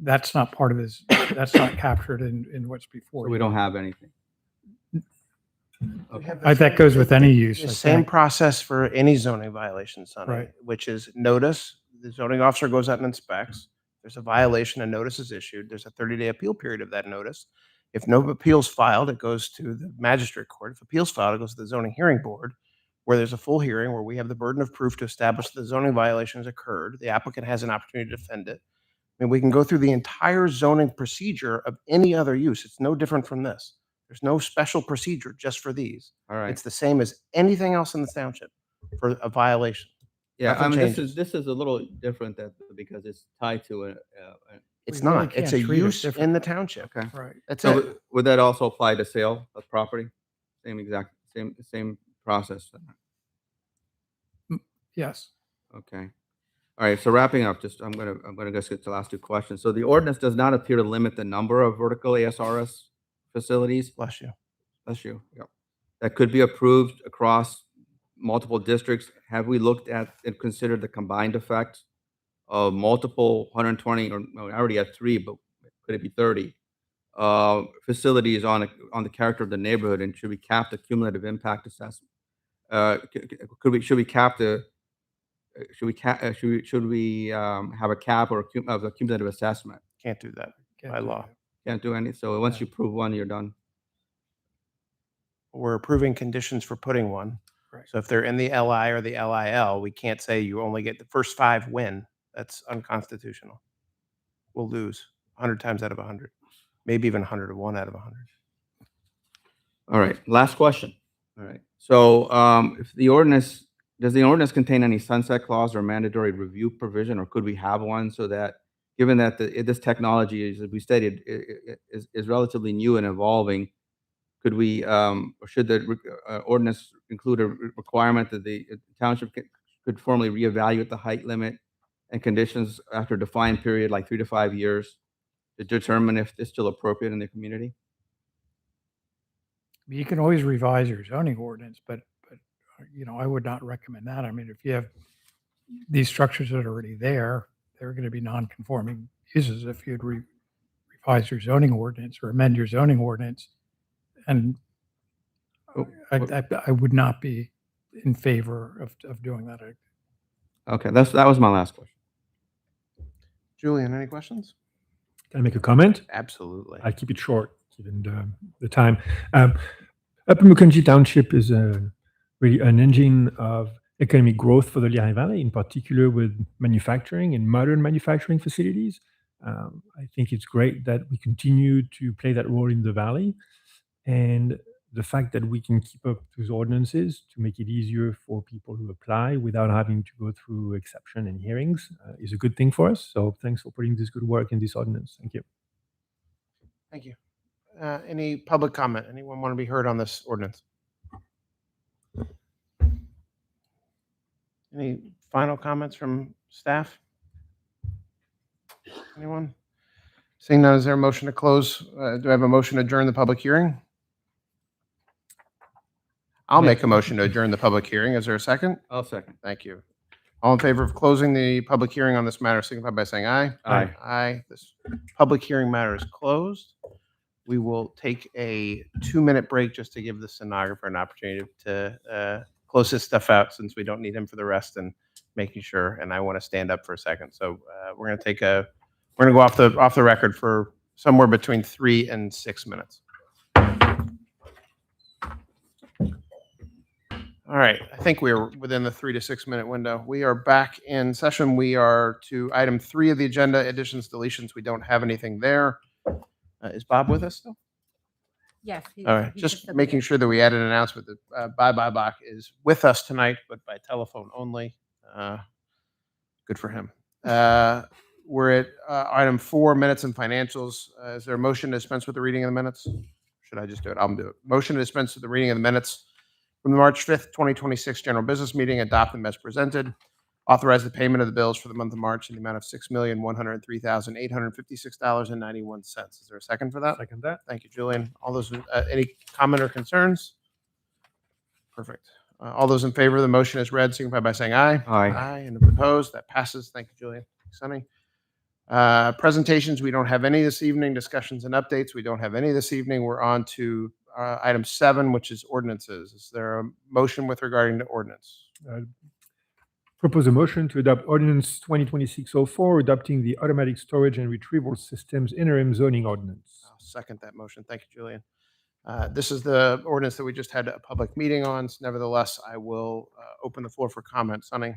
that's not part of this. That's not captured in what's before. So we don't have anything. That goes with any use. The I same think. process for any zoning violation, Sonny, Right. which is notice. The zoning officer goes out and inspects. There's a violation, a notice is issued. There's a 30-day appeal period of that notice. If no appeals filed, it goes to the magistrate court. If appeals filed, it goes to the zoning hearing board, where there's a full hearing where we have the burden of proof to establish that the zoning violation has occurred. The applicant has an opportunity to defend it. I mean, we can go through the entire zoning procedure of any other use. It's no different from this. There's no special procedure just for these. All right. It's the same as anything else in the township for a violation. Yeah, Nothing I mean, changes. this is a little different because it's tied to It's We really not. It's can't a treat it use in differently. the township. okay. Right. That's So it. would that also apply to sale of property? Same process. Yes. Okay. All right. So wrapping up, I'm gonna just get to the last two questions. So the ordinance does not appear to limit the number of vertical ASRS facilities. Bless you. Bless you. Yep. That could be approved across multiple districts. Have we looked at and considered the combined effect of multiple 120, or no, I already had 3, but could it be 30 facilities on the character of the neighborhood? And should we cap the cumulative impact assessment? Should we cap the should we have a cap of a cumulative assessment? Can't do that Can't by do law. that. Can't do any. So once No. you prove one, you're done. We're approving conditions for putting one. Right. So if they're in the LI or the LIL, we can't say you only get the first 5 win. That's unconstitutional. We'll lose 100 times out of 100, maybe even 101 out of 100. All right, last question. All right. So, if the ordinance, does the ordinance contain any sunset clause or mandatory review provision, or could we have one so that, given that this technology is, as we stated, is relatively new and evolving, could we, or should the ordinance include a requirement that the township could formally reevaluate the height limit and conditions after a defined period, like 3 to 5 years, to determine if it's still appropriate in the community? You can always revise your zoning ordinance, but I would not recommend that. I mean, if you have these structures that are already there, they're going to be non-conforming uses if you'd revise your zoning ordinance or amend your zoning ordinance. And Oh, I would not be in favor of doing that. Okay, that was my last question. Julian, any questions? Can I make a comment? Absolutely. I'll keep it short, given the time. Upper Mukonji Township is really an engine of economic growth for the Lehigh Valley, in particular with manufacturing and modern manufacturing facilities. I think it's great that we continue to play that role in the valley. And the fact that we can keep up those ordinances to make it easier for people who apply without having to go through exception and hearings is a good thing for us. So thanks for putting this good work in this ordinance. Thank you. Thank you. Any public comment? Anyone want to be heard on this ordinance? Any final comments from staff? Anyone? Seeing none, is there a motion to close? Do I have a motion to adjourn the public hearing? I'll make a motion to adjourn the public hearing. Is there a second? I'll second. Thank you. All in favor of closing the public hearing on this matter, signify by saying aye. Aye. Aye. This public hearing matter is closed. We will take a 2-minute break just to give the stenographer an opportunity to close his stuff out, since we don't need him for the rest, and making sure, and I want to stand up for a second. So we're going to go off the record for somewhere between 3 and 6 minutes. All right, I think we are within the 3 to 6 minute window. We are back in session. We are to item 3 of the agenda, additions, deletions. We don't have anything there. Is Bob with us still? Yes. All right, just making sure that we add an announcement that Bach is with us tonight, but by telephone only. Good for him. We're at item 4, minutes and financials. Is there a motion to dispense with the reading of the minutes? Should I just do it? I'll do it. Motion to dispense with the reading of the minutes from the March 5th, 2026 general business meeting, adopt them as presented. Authorize the payment of the bills for the month of March in the amount of $6,103,856.91. Is there a second for that? Second that. Thank you, Julian. All those, any comment or concerns? Perfect. All those in favor of the motion as read, signify by saying aye. Aye. Aye. And opposed, that passes. Thank you, Julian. Sunny. Presentations, we don't have any this evening. Discussions and updates, we don't have any this evening. We're on to item 7, which is ordinances. Is there a motion with regarding to ordinance? Propose a motion to adopt ordinance 2026-04, adopting the automatic storage and retrieval systems interim zoning ordinance. I'll second that motion. Thank you, Julian. This is the ordinance that we just had a public meeting on. Nevertheless, I will open the floor for comment. Sunny?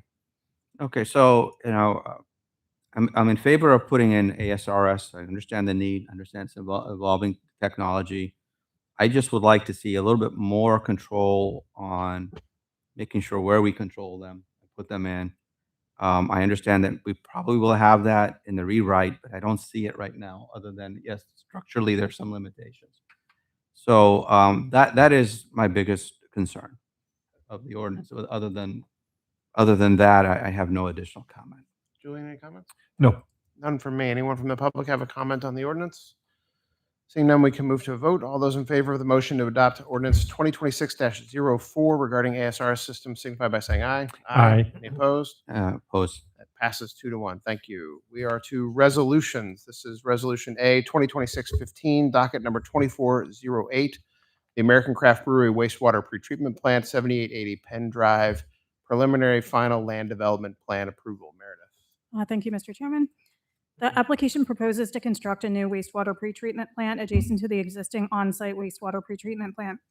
Okay, so, I'm in favor of putting in ASRS. I understand the need, understand it's evolving technology. I just would like to see a little bit more control on making sure where we control them, put them in. I understand that we probably will have that in the rewrite, but I don't see it right now, other than, yes, structurally, there's some limitations. So that is my biggest concern of the ordinance. Other than that, I have no additional comment. Julian, any comments? No. None from me. Anyone from the public have a comment on the ordinance? Seeing none, we can move to a vote. All those in favor of the motion to adopt ordinance 2026-04 regarding ASR system signify by saying aye. Aye. Any opposed? Opposed? That passes 2-1. Thank you. We are to resolutions. This is Resolution A 2026-15, docket number 2408, the American Craft Brewery Wastewater Pretreatment Plant, 7880 Penn Drive, preliminary final land development plan approval. Meredith. Thank you, Mr. Chairman. The application proposes to construct a new wastewater pretreatment plant adjacent to the existing on-site wastewater pretreatment plant.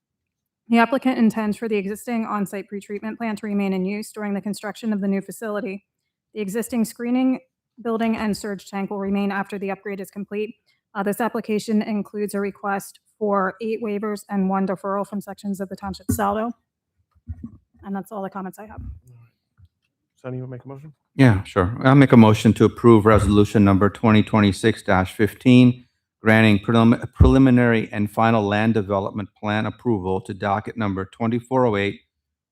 The applicant intends for the existing on-site pretreatment plant to remain in use during the construction of the new facility. The existing screening building and surge tank will remain after the upgrade is complete. This application includes a request for 8 waivers and 1 deferral from sections of the Township Saldo. And that's all the comments I have. Sonny, you want to make a motion? Yeah, sure. I'll make a motion to approve resolution number 2026-15, granting preliminary and final land development plan approval to docket number 2408,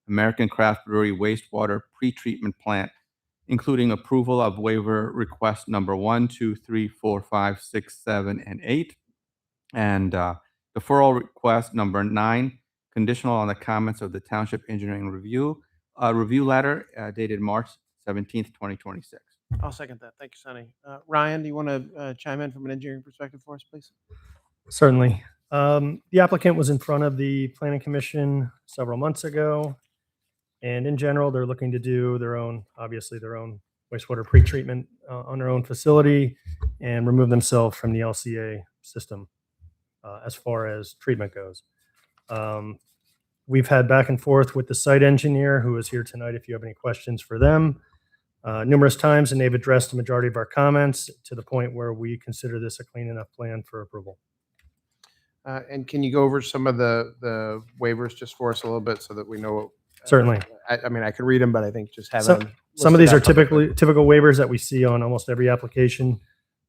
American Craft Brewery Wastewater Pretreatment Plant, including approval of waiver request number 1, 2, 3, 4, 5, 6, 7, and 8, and deferral request number 9, conditional on the comments of the Township Engineering Review letter dated March 17th, 2026. I'll second that. Thank you, Sonny. Ryan, do you want to chime in from an engineering perspective for us, please? Certainly. The applicant was in front of the Planning Commission several months ago. And in general, they're looking to do obviously their own wastewater pretreatment on their own facility and remove themselves from the LCA system as far as treatment goes. We've had back and forth with the site engineer who is here tonight if you have any questions for them numerous times, and they've addressed the majority of our comments to the point where we consider this a clean enough plan for approval. And can you go over some of the waivers just for us a little bit so that we know? Certainly. I mean, I could read them, but I think just having them Some of these are listed out publicly. typical waivers that we see on almost every application.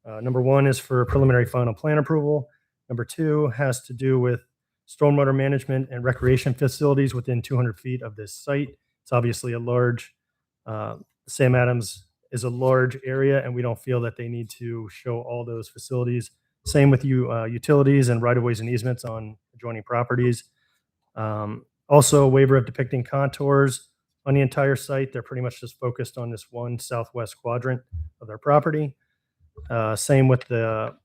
Number 1 is for preliminary final plan approval. Number 2 has to do with stormwater management and recreation facilities within 200 feet of this site. It's obviously a large, Sam Adams is a large area, and we don't feel that they need to show all those facilities. Same with utilities and right-of-ways and easements on adjoining properties. Also, a waiver of depicting contours on the entire site. They're pretty much just focused on this one southwest quadrant of their property. Same with the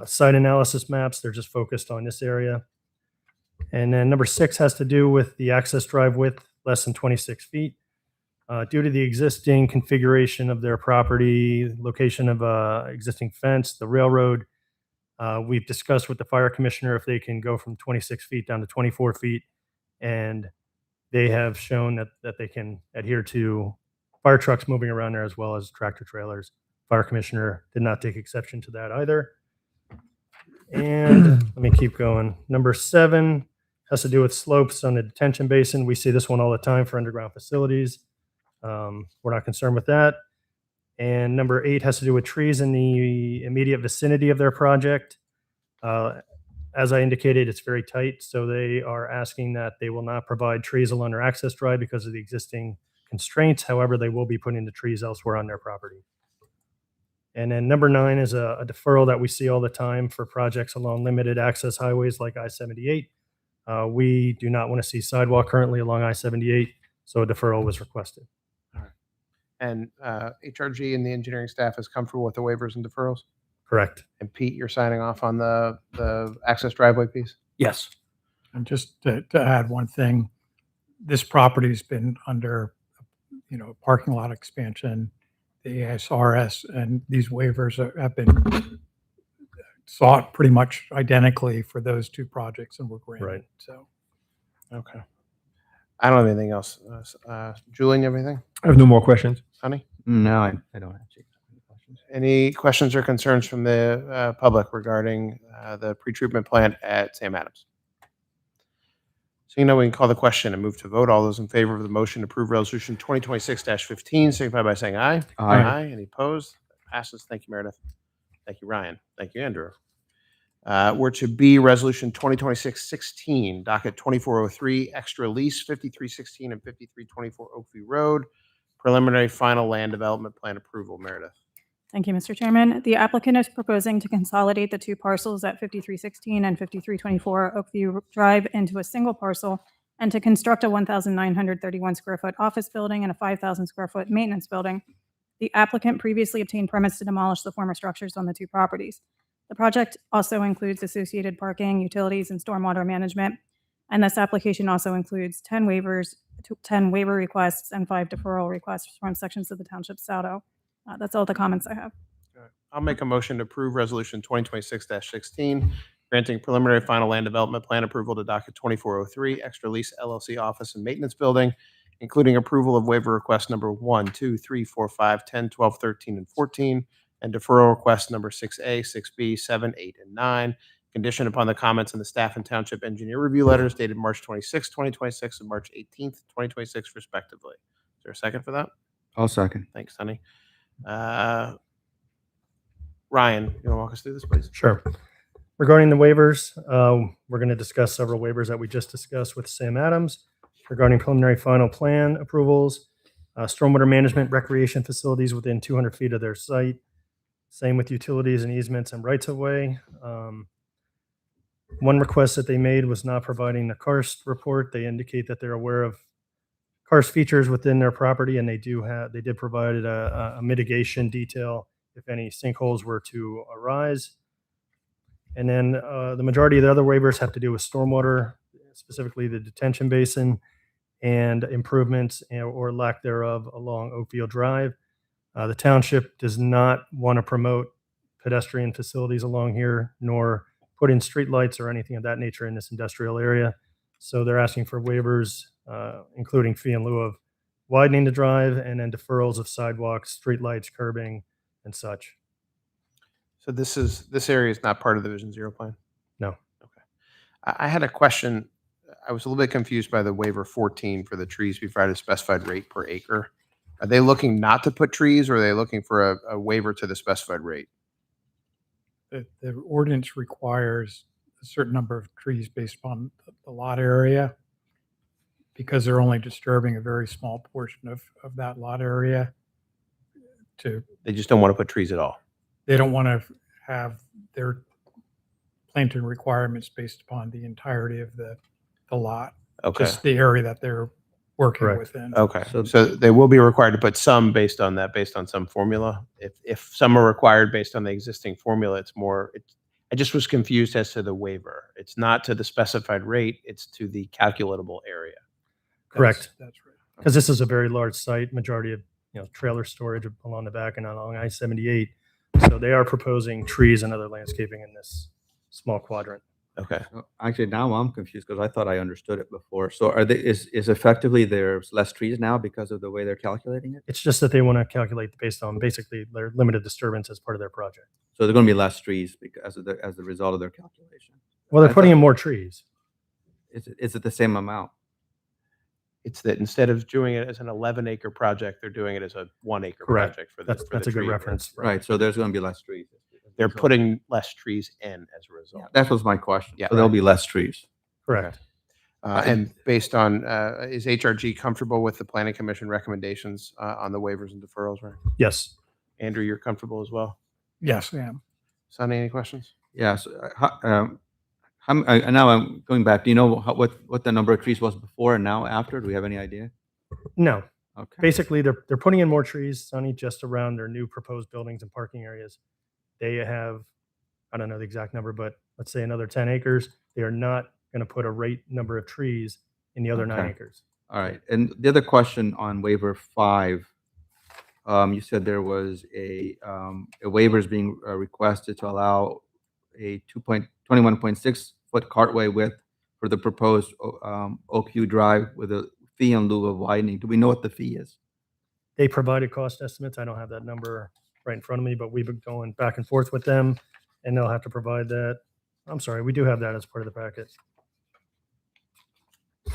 site analysis maps. They're just focused on this area. And then number 6 has to do with the access drive width, less than 26 feet. Due to the existing configuration of their property, location of existing fence, the railroad, we've discussed with the fire commissioner if they can go from 26 feet down to 24 feet. And they have shown that they can adhere to fire trucks moving around there as well as tractor trailers. Fire commissioner did not take exception to that either. And let me keep going. Number 7 has to do with slopes on the detention basin. We see this one all the time for underground facilities. We're not concerned with that. And number 8 has to do with trees in the immediate vicinity of their project. As I indicated, it's very tight, so they are asking that they will not provide trees along their access drive because of the existing constraints. However, they will be putting the trees elsewhere on their property. And then number 9 is a deferral that we see all the time for projects along limited access highways like I-78. We do not want to see sidewalk currently along I-78, so a deferral was requested. All right. And HRG and the engineering staff is comfortable with the waivers and deferrals? Correct. And Pete, you're signing off on the access driveway piece? Yes. And just to add one thing, this property's been under, parking lot expansion, the ASRS, and these waivers have been sought pretty much identically for those 2 projects and were granted. Right. So, Okay. I don't have anything else. Julian, you have anything? I have no more questions. Sonny? No, I don't have any questions. Any questions or concerns from the public regarding the pretreatment plant at Sam Adams? Seeing none, we can call the question and move to vote. All those in favor of the motion to approve Resolution 2026-15, signify by saying aye. Aye. Any opposed? Passes. Thank you, Meredith. Thank you, Ryan. Thank you, Andrew. We're to B, Resolution 2026-16, docket 2403, extra lease 5316 and 5324 Oakview Road, preliminary final land development plan approval. Meredith. Thank you, Mr. Chairman. The applicant is proposing to consolidate the two parcels at 5316 and 5324 Oakview Drive into a single parcel and to construct a 1,931 square foot office building and a 5,000 square foot maintenance building. The applicant previously obtained permits to demolish the former structures on the two properties. The project also includes associated parking, utilities, and stormwater management. And this application also includes 10 waivers, 10 waiver requests, and 5 deferral requests from sections of the township SADO. That's all the comments I have. I'll make a motion to approve Resolution 2026-16, granting preliminary final land development plan approval to docket 2403, extra lease LLC office and maintenance building, including approval of waiver request number 1, 2, 3, 4, 5, 10, 12, 13, and 14, and deferral request number 6A, 6B, 7, 8, and 9, conditioned upon the comments in the staff and township engineer review letters dated March 26, 2026, and March 18, 2026, respectively. Is there a second for that? I'll second. Thanks, Sonny. Ryan, you want to walk us through this, please? Sure. Regarding the waivers, we're going to discuss several waivers that we just discussed with Sam Adams regarding preliminary final plan approvals, stormwater management recreation facilities within 200 feet of their site. Same with utilities and easements and rights of way. One request that they made was not providing the karst report. They indicate that they're aware of karst features within their property, and they did provide a mitigation detail if any sinkholes were to arise. And then the majority of the other waivers have to do with stormwater, specifically the detention basin and improvements or lack thereof along Oakville Drive. The township does not want to promote pedestrian facilities along here, nor put in streetlights or anything of that nature in this industrial area. So they're asking for waivers, including fee in lieu of widening the drive and then deferrals of sidewalks, streetlights, curbing, and such. So this area is not part of the Vision Zero plan? No. Okay. I had a question. I was a little bit confused by the waiver 14 for the trees before a specified rate per acre. Are they looking not to put trees, or are they looking for a waiver to the specified rate? The ordinance requires a certain number of trees based upon the lot area, because they're only disturbing a very small portion of that lot area. They just don't want to put trees at all. They don't want to have their planting requirements based upon the entirety of the lot, Okay. just the area that they're working Correct. within. Okay. So- So they will be required to put some based on that, based on some formula. If some are required based on the existing formula, it's more. I just was confused as to the waiver. It's not to the specified rate; it's to the calculatable area. Correct. That's right. Because this is a very large site, majority of trailer storage along the back and along I-78. So they are proposing trees and other landscaping in this small quadrant. Okay. So actually, now I'm confused because I thought I understood it before. So is effectively there's less trees now because of the way they're calculating it? It's just that they want to calculate based on basically their limited disturbance as part of their project. So there's going to be less trees because as a result of their calculation. Well, they're I putting thought- in more trees. Is it the same amount? It's that instead of doing it as an 11-acre project, they're doing it as a 1-acre Correct. project for the. That's for the a good tree reference. Right. So there's going to be less trees. They're So- putting less trees in as a result. That was my question. Yeah. So there'll be less trees. Correct. And based on, is HRG comfortable with the planning commission recommendations on the waivers and deferrals, right? Yes. Andrew, you're comfortable as well? Yes, I am. Sonny, any questions? Yeah. So, now I'm going back. Do you know what the number of trees was before and now after? Do we have any idea? No. Okay. Basically, they're putting in more trees, Sonny, just around their new proposed buildings and parking areas. They have, I don't know the exact number, but let's say another 10 acres. They are not going to put a rate number of trees in the other 9 Okay. acres. All right. And the other question on waiver 5, you said there was a waiver is being requested to allow a 21.6 foot cartway width for the proposed Oakview Drive with a fee in lieu of widening. Do we know what the fee is? They provided cost estimates. I don't have that number right in front of me, but we've been going back and forth with them, and they'll have to provide that. I'm sorry, we do have that as part of the packet.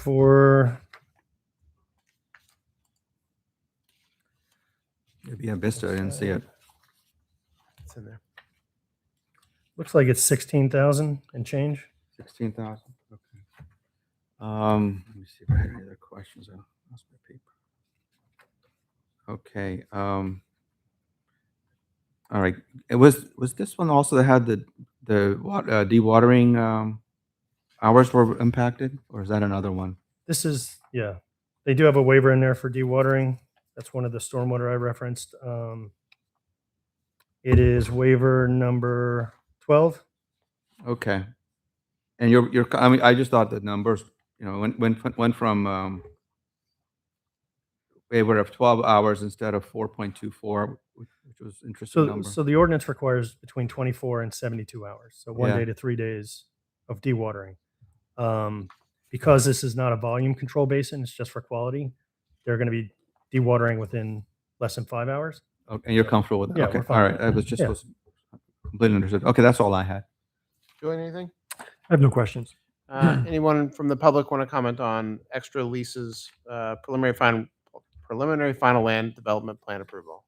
for, Maybe I missed it. I didn't see it. It's in there. looks like it's 16,000 and change. 16,000. Okay. Let me see if I had any other questions. I lost my paper. Okay. All right. It was this one also that had the dewatering hours were impacted, or is that another one? This is, yeah, they do have a waiver in there for dewatering. That's one of the stormwater I referenced. It is waiver number 12. Okay. And I mean, I just thought the numbers, went from waiver of 12 hours instead of 4.24, which was interesting So, number. so the ordinance requires between 24 and 72 hours. So 1 Yeah. day to 3 days of dewatering. Because this is not a volume control basin, it's just for quality. They're going to be dewatering within less than 5 hours. Okay, and you're comfortable with that? Yeah, Okay. we're fine All with right. that. I was just Yeah. was completely understood. Okay, that's all I had. Julian, anything? I have no questions. Anyone from the public want to comment on extra leases, preliminary final land development plan approval?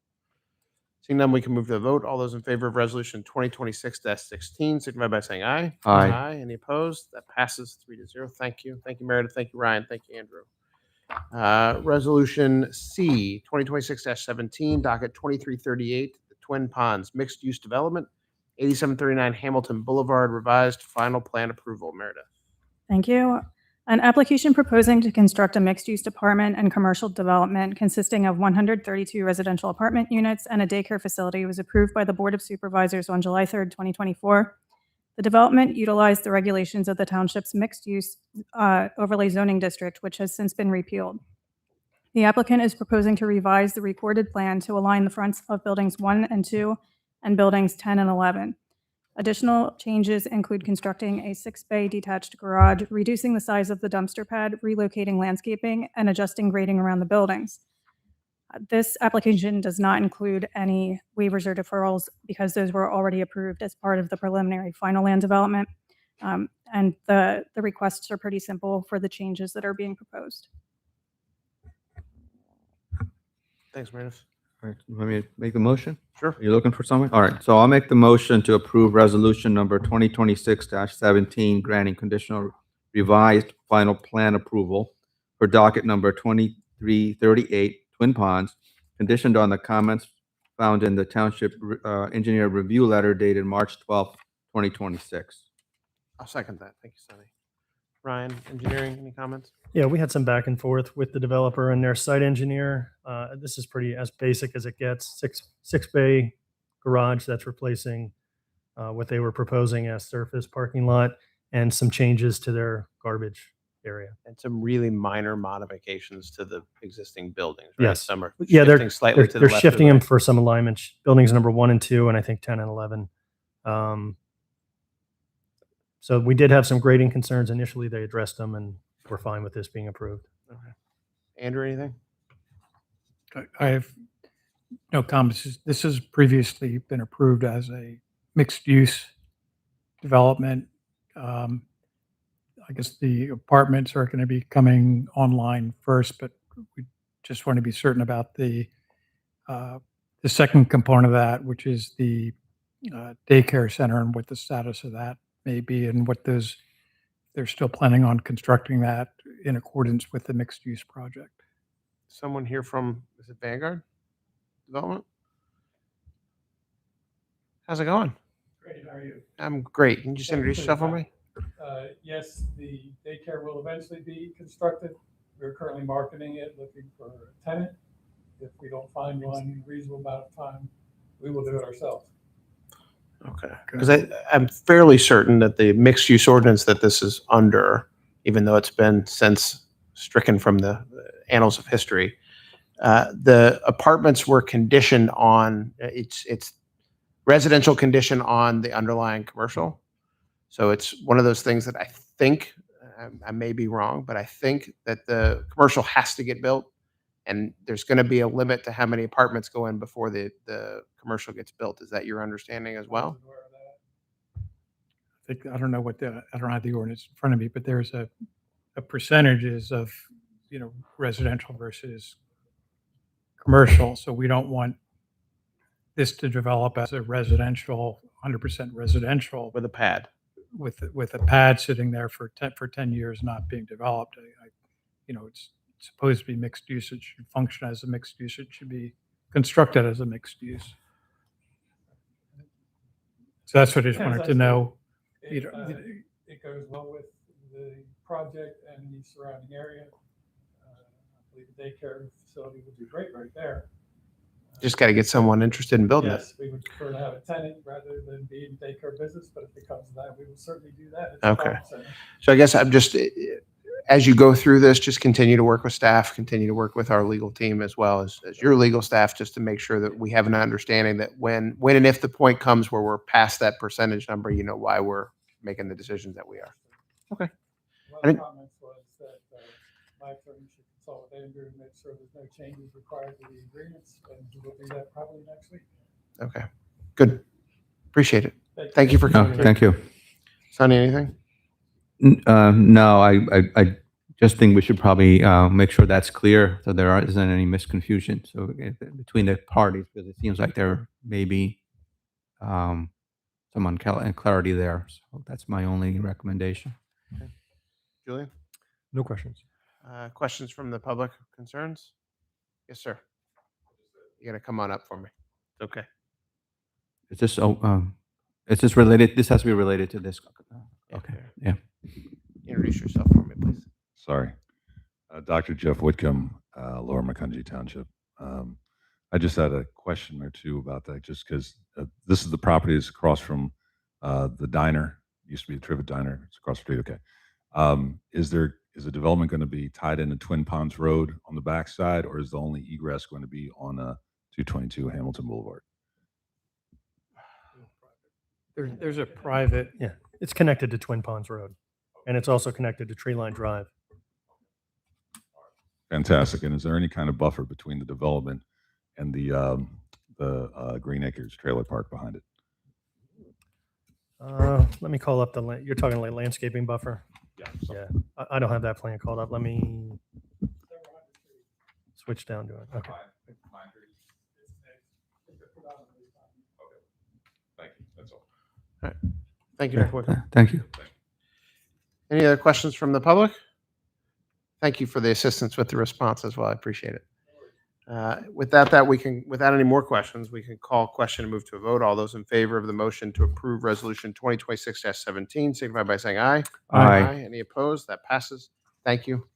Seeing none, we can move to the vote. All those in favor of resolution 2026-16, signify by saying aye. Aye. Any opposed? That passes 3-0. Thank you. Thank you, Meredith. Thank you, Ryan. Thank you, Andrew. Resolution C, 2026-17, docket 2338, the Twin Ponds Mixed Use Development, 8739 Hamilton Boulevard, revised final plan approval. Meredith. Thank you. An application proposing to construct a mixed-use apartment and commercial development consisting of 132 residential apartment units and a daycare facility was approved by the Board of Supervisors on July 3rd, 2024. The development utilized the regulations of the township's mixed-use overlay zoning district, which has since been repealed. The applicant is proposing to revise the recorded plan to align the fronts of buildings 1 and 2 and buildings 10 and 11. Additional changes include constructing a 6-bay detached garage, reducing the size of the dumpster pad, relocating landscaping, and adjusting grading around the buildings. This application does not include any waivers or deferrals because those were already approved as part of the preliminary final land development. And the requests are pretty simple for the changes that are being proposed. Thanks, Meredith. All right. Let me make the motion. Sure. Are you looking for something? All right. So I'll make the motion to approve resolution number 2026-17, granting conditional revised final plan approval for docket number 2338, Twin Ponds, conditioned on the comments found in the township engineer review letter dated March 12th, 2026. I'll second that. Thank you, Sonny. Ryan, engineering, any comments? Yeah, we had some back and forth with the developer and their site engineer. This is pretty as basic as it gets. Six bay garage that's replacing what they were proposing as surface parking lot and some changes to their garbage area. And some really minor modifications to the existing buildings, right? Yes. Some are Yeah, shifting slightly to the they're left or shifting the them right. for some alignment. Buildings number 1 and 2, and I think 10 and 11. So we did have some grading concerns initially. They addressed them, and we're fine with this being approved. Okay. Andrew, anything? I have no comments. This has previously been approved as a mixed-use development. I guess the apartments are going to be coming online first, but we just want to be certain about the second component of that, which is the daycare center and what the status of that may be and what they're still planning on constructing that in accordance with the mixed-use project. Someone here from, is it Vanguard Development? How's it going? Great, how are you? I'm great. Can you just introduce yourself for me? Yes, the daycare will eventually be constructed. We're currently marketing it, looking for a tenant. If we don't find one in a reasonable amount of time, we will do it ourselves. Okay. Because I'm fairly certain that the mixed use ordinance that this is under, even though it's been since stricken from the annals of history, the apartments were conditioned on, it's residential condition on the underlying commercial. So it's one of those things that I think, I may be wrong, but I think that the commercial has to get built. And there's going to be a limit to how many apartments go in before the commercial gets built. Is that your understanding as well? I don't know I don't have the ordinance in front of me, but there's a the percentages of, residential versus commercial. So we don't want this to develop as a residential, 100% residential With a pad. with a pad sitting there for 10 years not being developed. It's supposed to be mixed use. It should function as a mixed use. It should be constructed as a mixed use. So that's what I just wanted to know. It goes well with the project and the surrounding area. I believe the daycare facility would do great right there. Just got to get someone interested in building it. Yes, we would prefer to have a tenant rather than be in daycare business, but if it comes to that, we will certainly do that. It's a Okay. profit center. So I guess I'm just, as you go through this, just continue to work with staff, continue to work with our legal team as well as your legal staff, just to make sure that we have an understanding that when and if the point comes where we're past that percentage number, you know why we're making the decisions that we are. One I of think- the comments was that my attorney should consult with Andrew and make sure there's no changes required to the agreements, and we'll do that probably next week. Okay, good. Appreciate it. Thank you for No, coming. thank you. Sonny, anything? No, I just think we should probably make sure that's clear so there isn't any misconfusion. So between the parties, because it seems like there may be some unclarity there. So that's my only recommendation. Julian? No questions. Questions from the public, concerns? Yes, sir. You got to come on up for me. Okay. Is this related? This has to be related to this. Okay. Yeah. Introduce yourself for me, please. Sorry. Dr. Jeff Whitcomb, Lower Macungie Township. I just had a question or two about that, just because this is the property that's across from the diner. Used to be a Trivet Diner. It's across the street. Okay. Is the development going to be tied into Twin Ponds Road on the backside, or is the only egress going to be on 222 Hamilton Boulevard? There's a private. Yeah, it's connected to Twin Ponds Road, and it's also connected to Tree Line Drive. Fantastic. And is there any kind of buffer between the development and the Green Acres Trailer Park behind it? Let me call up you're talking like landscaping buffer? Yeah. Yeah, I don't have that plan called up. Let me switch down to it. Okay. Thank you. That's all. Thank you, Dr. Whitcomb. Thank you. Any other questions from the public? Thank you for the assistance with the response as well. I appreciate it. Without any more questions, we can call question and move to a vote. All those in favor of the motion to approve resolution 2026-17, signify by saying aye. Aye. Any opposed? That passes. Thank you.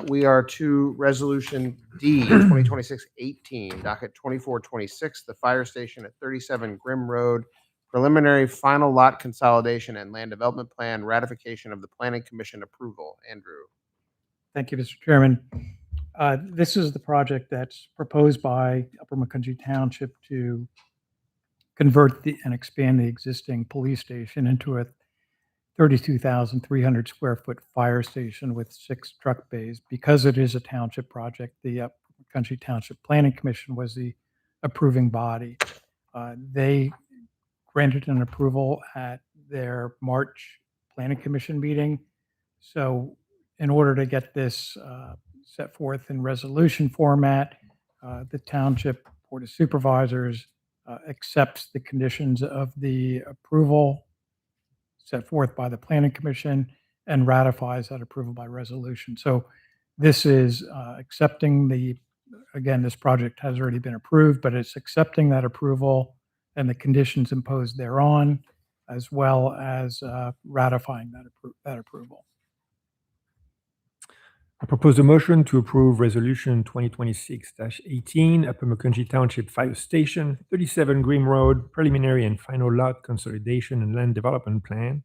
We are to resolution D, 2026-18, docket 2426, the fire station at 37 Grimm Road, preliminary final lot consolidation and land development plan, ratification of the planning commission approval. Andrew. Thank you, Mr. Chairman. This is the project that's proposed by Upper Macungie Township to convert and expand the existing police station into a 32,300 square foot fire station with 6 truck bays. Because it is a township project, the Upper Macungie Township Planning Commission was the approving body. They granted an approval at their March Planning Commission meeting. So in order to get this set forth in resolution format, the Township Board of Supervisors accepts the conditions of the approval set forth by the Planning Commission and ratifies that approval by resolution. So this is accepting again, this project has already been approved, but it's accepting that approval and the conditions imposed thereon, as well as ratifying that approval. I propose a motion to approve Resolution 2026-18, Upper Macungie Township Fire Station, 37 Green Road, preliminary and final lot consolidation and land development plan,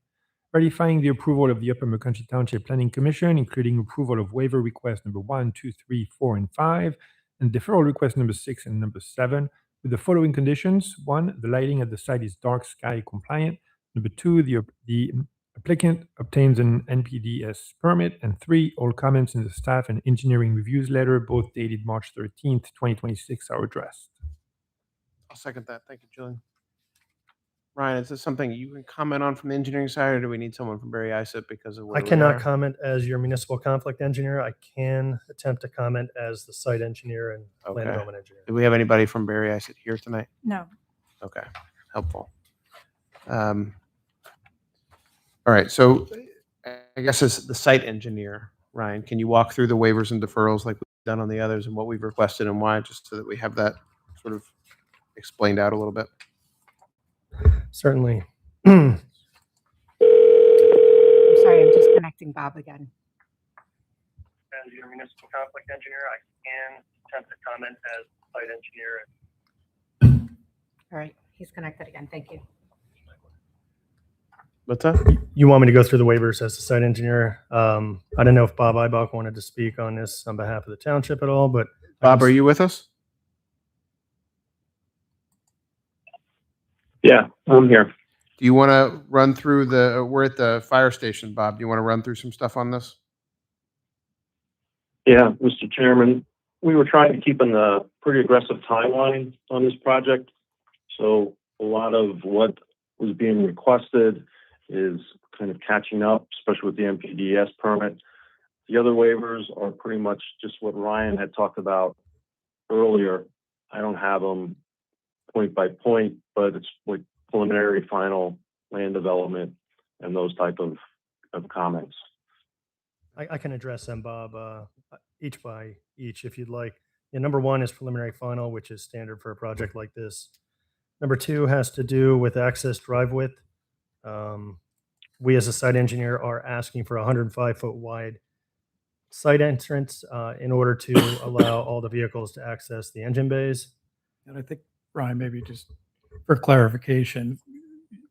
ratifying the approval of the Upper Macungie Township Planning Commission, including approval of waiver request number 1, 2, 3, 4, and 5, and deferral request number 6 and number 7, with the following conditions. 1, the lighting at the site is dark sky compliant. Number 2, the applicant obtains an NPDES permit. And 3, all comments in the staff and engineering reviews letter, both dated March 13th, 2026, are addressed. I'll second that. Thank you, Julian. Ryan, is this something you can comment on from the engineering side, or do we need someone from Barry ISIP because of where I we cannot are? comment as your municipal conflict engineer. I can attempt to comment as the site engineer and land Okay. development engineer. Do we have anybody from Barry ISIP here tonight? No. Okay, helpful. All right, so I guess as the site engineer, Ryan, can you walk through the waivers and deferrals like we've done on the others and what we've requested and why, just so that we have that sort of explained out a little bit? Certainly. I'm sorry, I'm just connecting Bob again. As your municipal conflict engineer, I can attempt to comment as site engineer. All right, he's connected again. Thank you. What's that? You want me to go through the waivers as the site engineer? I don't know if Bob Ibach wanted to speak on this on behalf of the township at all, but Bob, are you with us? Yeah, I'm here. Do you want to run through we're at the fire station, Bob. Do you want to run through some stuff on this? Yeah, Mr. Chairman, we were trying to keep in a pretty aggressive timeline on this project. So a lot of what was being requested is kind of catching up, especially with the MPDS permit. The other waivers are pretty much just what Ryan had talked about earlier. I don't have them point by point, but it's like preliminary, final land development and those type of comments. I can address them, Bob, each by each if you'd like. Yeah, number one is preliminary final, which is standard for a project like this. Number two has to do with access drive width. We as a site engineer are asking for a 105-foot wide site entrance in order to allow all the vehicles to access the engine bays. And I think, Ryan, maybe just for clarification,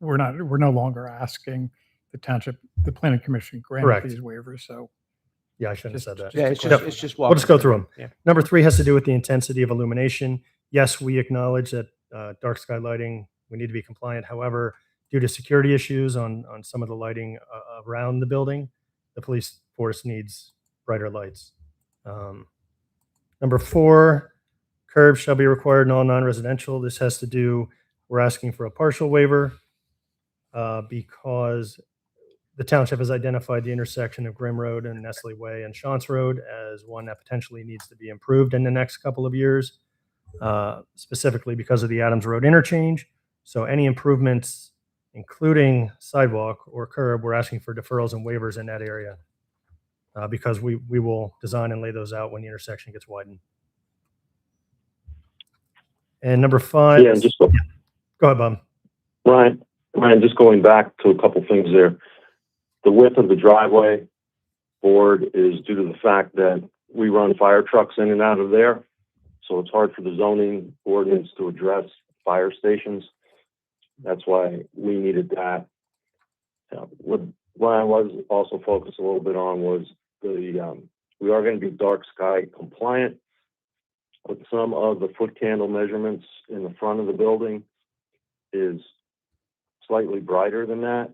we're no longer asking the township, the planning commission grant Correct. these waivers. So Yeah, I shouldn't have said that. Yeah, it's just We'll just go through them. Yeah. Number three has to do with the intensity of illumination. Yes, we acknowledge that dark sky lighting, we need to be compliant. However, due to security issues on some of the lighting around the building, the police force needs brighter lights. Number four, curbs shall be required in all non-residential. This has to do, we're asking for a partial waiver because the township has identified the intersection of Grimm Road and Nestle Way and Shantz Road as one that potentially needs to be improved in the next couple of years, specifically because of the Adams Road interchange. So any improvements, including sidewalk or curb, we're asking for deferrals and waivers in that area because we will design and lay those out when the intersection gets widened. And number five. Yeah, just Go ahead, Bob. Ryan, just going back to a couple things there. The width of the driveway board is due to the fact that we run fire trucks in and out of there. So it's hard for the zoning ordinance to address fire stations. That's why we needed that. What Ryan was also focused a little bit on was we are going to be dark sky compliant, but some of the foot candle measurements in the front of the building is slightly brighter than that.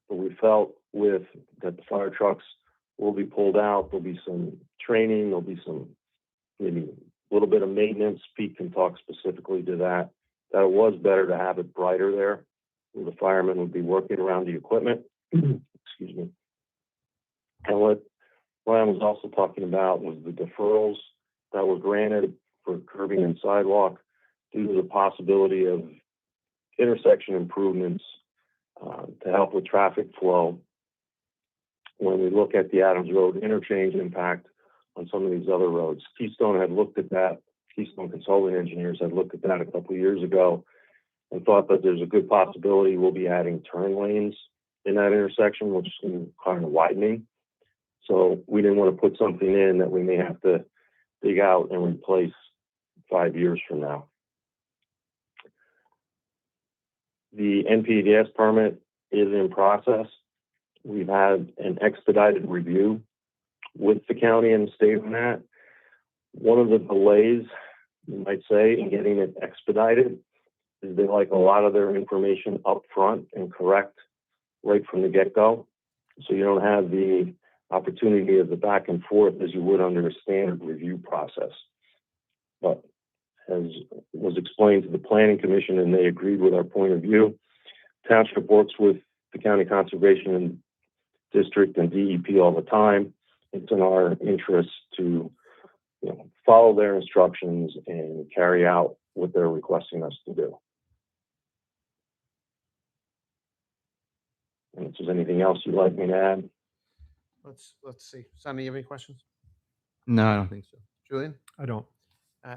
But we felt with that the fire trucks will be pulled out. There'll be some training. There'll be some maybe a little bit of maintenance. Pete can talk specifically to that. That it was better to have it brighter there, where the firemen would be working around the equipment. Excuse me. And what Ryan was also talking about was the deferrals that were granted for curbing and sidewalk due to the possibility of intersection improvements to help with traffic flow. When we look at the Adams Road interchange impact on some of these other roads, Keystone had looked at that. Keystone Consulting Engineers had looked at that a couple of years ago and thought that there's a good possibility we'll be adding turn lanes in that intersection, which is kind of widening. So we didn't want to put something in that we may have to dig out and replace 5 years from now. The NPDS permit is in process. We've had an expedited review with the county and the state on that. One of the delays, you might say, in getting it expedited is they like a lot of their information up front and correct right from the get-go. So you don't have the opportunity of the back and forth as you would under a standard review process. But as was explained to the Planning Commission, and they agreed with our point of view, township works with the county conservation district and DEP all the time. It's in our interest to, follow their instructions and carry out what they're requesting us to do. And if there's anything else you'd like me to add? Let's see. Sonny, you have any questions? No, I don't think so. Julian? I don't.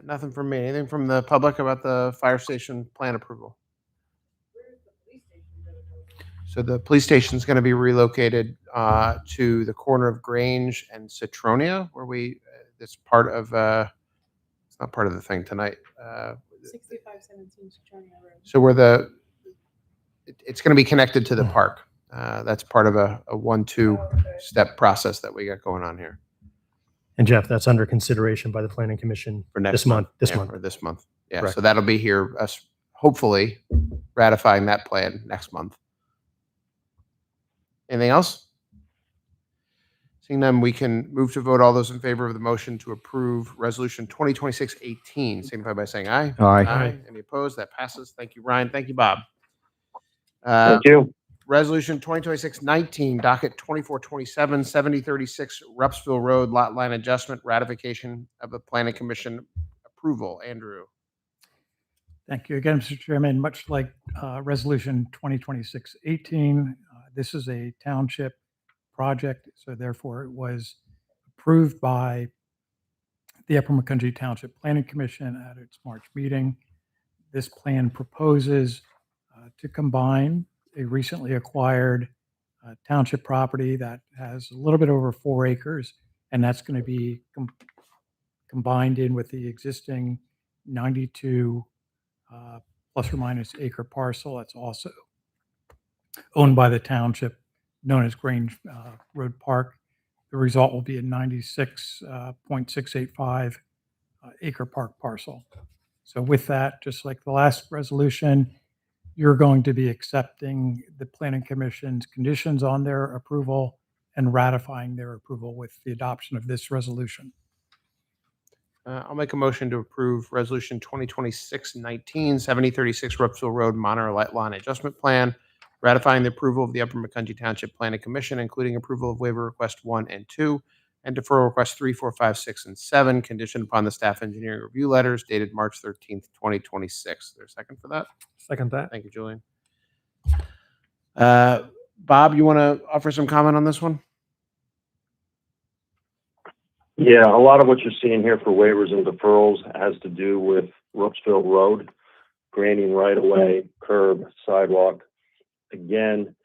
Nothing from me. Anything from the public about the fire station plan approval? So the police station is going to be relocated to the corner of Grange and Citronia, where it's part of, it's not part of the thing tonight. 6517 Citronia Road. So it's going to be connected to the park. That's part of a 1-2 step process that we got going on here. And Jeff, that's under consideration by the Planning Commission For next this month. Or this month. Yeah. Correct. So that'll be here, us hopefully ratifying that plan next month. Anything else? Seeing none, we can move to vote. All those in favor of the motion to approve Resolution 2026-18, signify by saying aye. Aye. Any opposed? That passes. Thank you, Ryan. Thank you, Bob. Thank you. Resolution 2026-19, docket 2427, 7036 Rupsville Road, lot line adjustment, ratification of the Planning Commission approval. Andrew. Thank you again, Mr. Chairman. Much like Resolution 2026-18, this is a township project, so therefore it was approved by the Upper Macungie Township Planning Commission at its March meeting. This plan proposes to combine a recently acquired township property that has a little bit over 4 acres, and that's going to be combined in with the existing 92 plus or minus acre parcel that's also owned by the township, known as Grange Road Park. The result will be a 96.685 acre park parcel. So with that, just like the last resolution, you're going to be accepting the Planning Commission's conditions on their approval and ratifying their approval with the adoption of this resolution. I'll make a motion to approve Resolution 2026-19, 7036 Rupsville Road Monterey Light Line Adjustment Plan, ratifying the approval of the Upper Macungie Township Planning Commission, including approval of waiver request 1 and 2, and deferral requests 3, 4, 5, 6, and 7, conditioned upon the staff engineering review letters dated March 13th, 2026. Is there a second for that? Second that. Thank you, Julian. Bob, you want to offer some comment on this one? Yeah, a lot of what you're seeing here for waivers and deferrals has to do with Rupsville Road, granting right of way, curb, sidewalk. Again,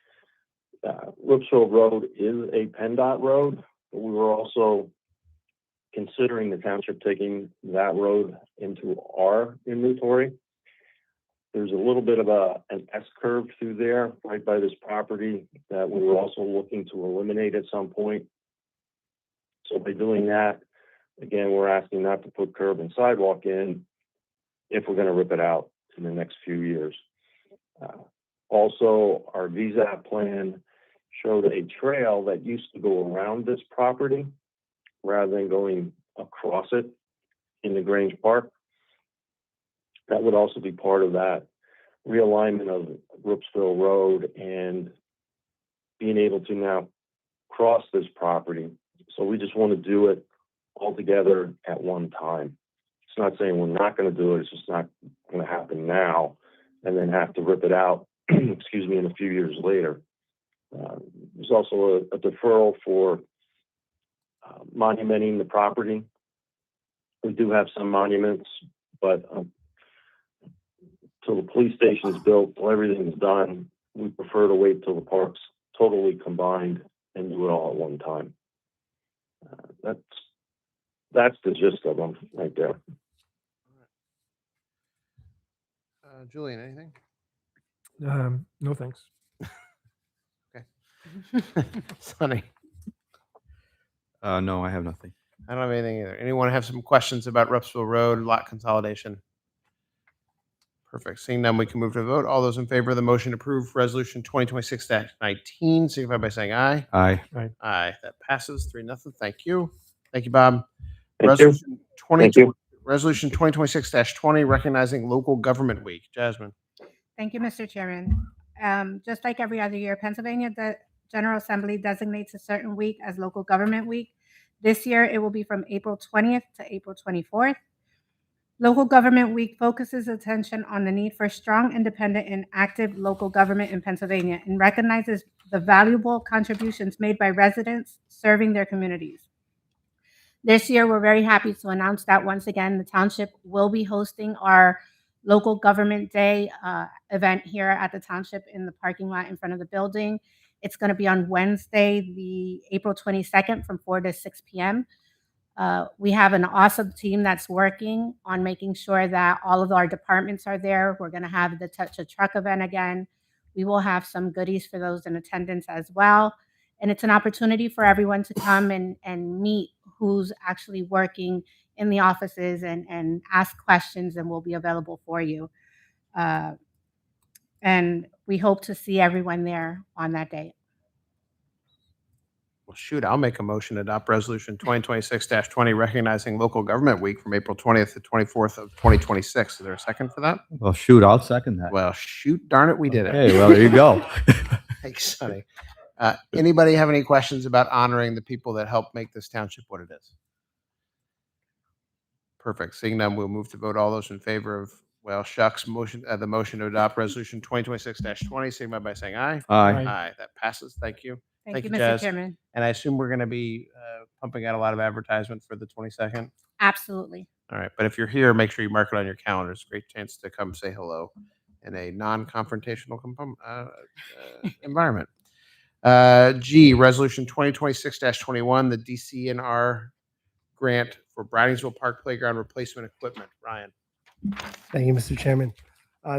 Rupsville Road is a PennDOT road, but we were also considering the township taking that road into our inventory. There's a little bit of an S curve through there right by this property that we were also looking to eliminate at some point. So by doing that, again, we're asking not to put curb and sidewalk in if we're going to rip it out in the next few years. Also, our VSAP plan showed a trail that used to go around this property rather than going across it in the Grange Park. That would also be part of that realignment of Rupsville Road and being able to now cross this property. So we just want to do it all together at one time. It's not saying we're not going to do it. It's just not going to happen now and then have to rip it out, excuse me, in a few years later. There's also a deferral for monumenting the property. We do have some monuments, but till the police station's built, till everything's done, we prefer to wait till the park's totally combined and do it all at one time. That's the gist of them right there. Julian, anything? No, thanks. Sonny? No, I have nothing. I don't have anything either. Anyone have some questions about Rupsville Road lot consolidation? Perfect. Seeing none, we can move to a vote. All those in favor of the motion to approve Resolution 2026-19, signify by saying aye. Aye. Aye. That passes 3-0. Thank you. Thank you, Bob. Thank you. Thank you. Resolution 2026-20, recognizing Local Government Week. Jasmine. Thank you, Mr. Chairman. Just like every other year, Pennsylvania, the General Assembly designates a certain week as local government week. This year, it will be from April 20th to April 24th. Local Government Week focuses attention on the need for strong, independent, and active local government in Pennsylvania and recognizes the valuable contributions made by residents serving their communities. This year, we're very happy to announce that once again, the township will be hosting our local government day event here at the township in the parking lot in front of the building. It's going to be on Wednesday, the April 22nd from 4 to 6 p.m. We have an awesome team that's working on making sure that all of our departments are there. We're going to have the Touch a Truck event again. We will have some goodies for those in attendance as well. And it's an opportunity for everyone to come and meet who's actually working in the offices and ask questions, and we'll be available for you. And we hope to see everyone there on that day. Well, shoot, I'll make a motion to adopt Resolution 2026-20 recognizing Local Government Week from April 20th to 24th of 2026. Is there a second for that? Well, shoot, I'll second that. Well, shoot, darn it, we did it. Hey, well, there you go. Thanks, Sonny. Anybody have any questions about honoring the people that helped make this township what it is? Perfect. Seeing none, we'll move to vote. All those in favor of, well, shucks, the motion to adopt Resolution 2026-20, signify by saying aye. Aye. Aye. That passes. Thank you. Thank you, you, Mr. Jazz. Chairman. And I assume we're going to be pumping out a lot of advertisement for the 22nd. Absolutely. All right. But if you're here, make sure you mark it on your calendar. It's a great chance to come say hello in a non-confrontational environment. G, Resolution 2026-21, the DCNR grant for Browningsville Park Playground replacement equipment. Ryan. Thank you, Mr. Chairman.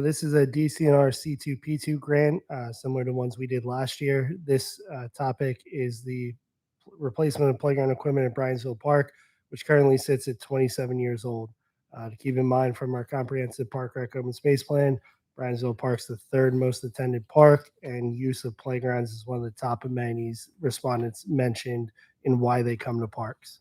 This is a DCNR C2P2 grant, similar to ones we did last year. This topic is the replacement of playground equipment at Browningsville Park, which currently sits at 27 years old. To keep in mind from our comprehensive park rec open space plan, Browningsville Park's the third most attended park, and use of playgrounds is one of the top amenities respondents mentioned in why they come to parks.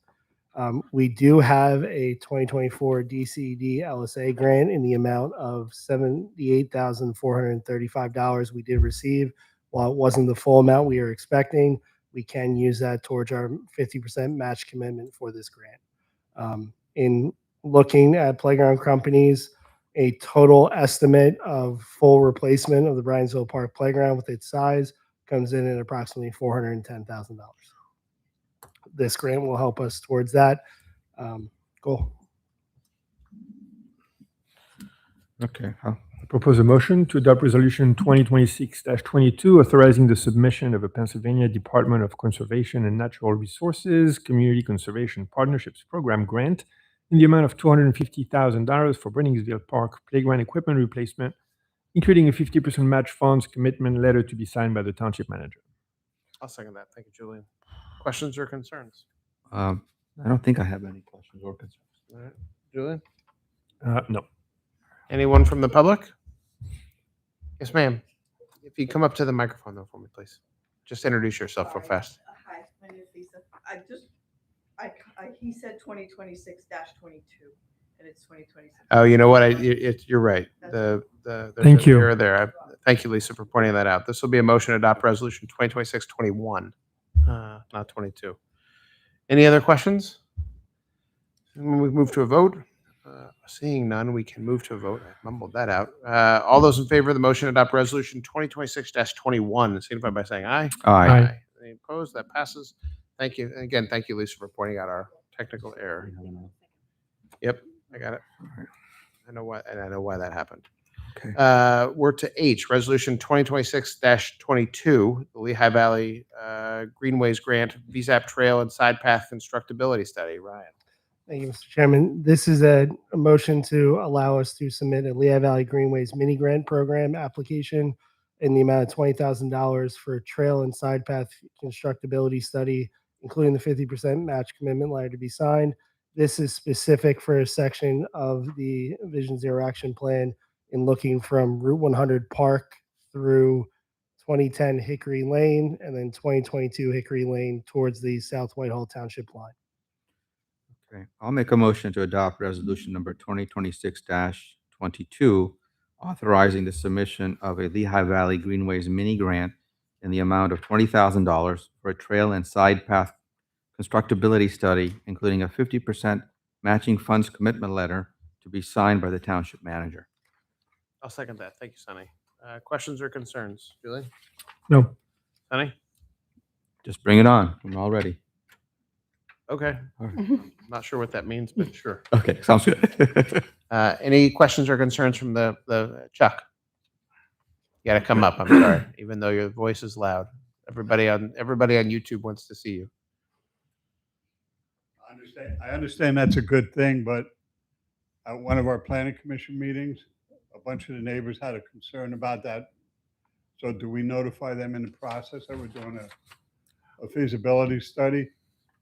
We do have a 2024 DCD LSA grant in the amount of $78,435 we did receive. While it wasn't the full amount we were expecting, we can use that towards our 50% match commitment for this grant. In looking at playground companies, a total estimate of full replacement of the Browningsville Park playground with its size comes in at approximately $410,000. This grant will help us towards that goal. Okay. I propose a motion to adopt Resolution 2026-22, authorizing the submission of a Pennsylvania Department of Conservation and Natural Resources Community Conservation Partnerships Program grant in the amount of $250,000 for Browningsville Park playground equipment replacement, including a 50% match funds commitment letter to be signed by the township manager. I'll second that. Thank you, Julian. Questions or concerns? I don't think I have any questions or concerns. All right. Julian? No. Anyone from the public? Yes, ma'am. If you come up to the microphone, though, for me, please. Just introduce yourself real fast. Hi, my name is Lisa. He said 2026-22, and it's 2026. Oh, you know what? You're right. There's Thank an you. error there. Thank you, Lisa, for pointing that out. This will be a motion to adopt Resolution 2026-21, not 22. Any other questions? When we move to a vote, seeing none, we can move to a vote. I mumbled that out. All those in favor of the motion to adopt Resolution 2026-21, signify by saying aye. Aye. Any opposed? That passes. Thank you. And again, thank you, Lisa, for pointing out our technical error. Yep, I got it. I know why that happened. Okay. We're to H, Resolution 2026-22, the Lehigh Valley Greenways Grant, VSAP Trail and Side Path Constructability Study. Ryan. Thank you, Mr. Chairman. This is a motion to allow us to submit a Lehigh Valley Greenways mini grant program application in the amount of $20,000 for a trail and side path constructability study, including the 50% match commitment letter to be signed. This is specific for a section of the Vision Zero Action Plan in looking from Route 100 Park through 2010 Hickory Lane and then 2022 Hickory Lane towards the South Whitehall Township line. Okay. I'll make a motion to adopt resolution number 2026-22, authorizing the submission of a Lehigh Valley Greenways mini grant in the amount of $20,000 for a trail and side path constructability study, including a 50% matching funds commitment letter to be signed by the township manager. I'll second that. Thank you, Sonny. Questions or concerns? Julie? No. Sonny? Just bring it on. I'm all ready. Okay. All right. I'm not sure what that means, but sure. Okay, sounds good. Any questions or concerns from the Chuck? You got to come up. I'm sorry, even though your voice is loud. Everybody on YouTube wants to see you. I understand that's a good thing, but at one of our planning commission meetings, a bunch of the neighbors had a concern about that. So do we notify them in the process that we're doing a feasibility study?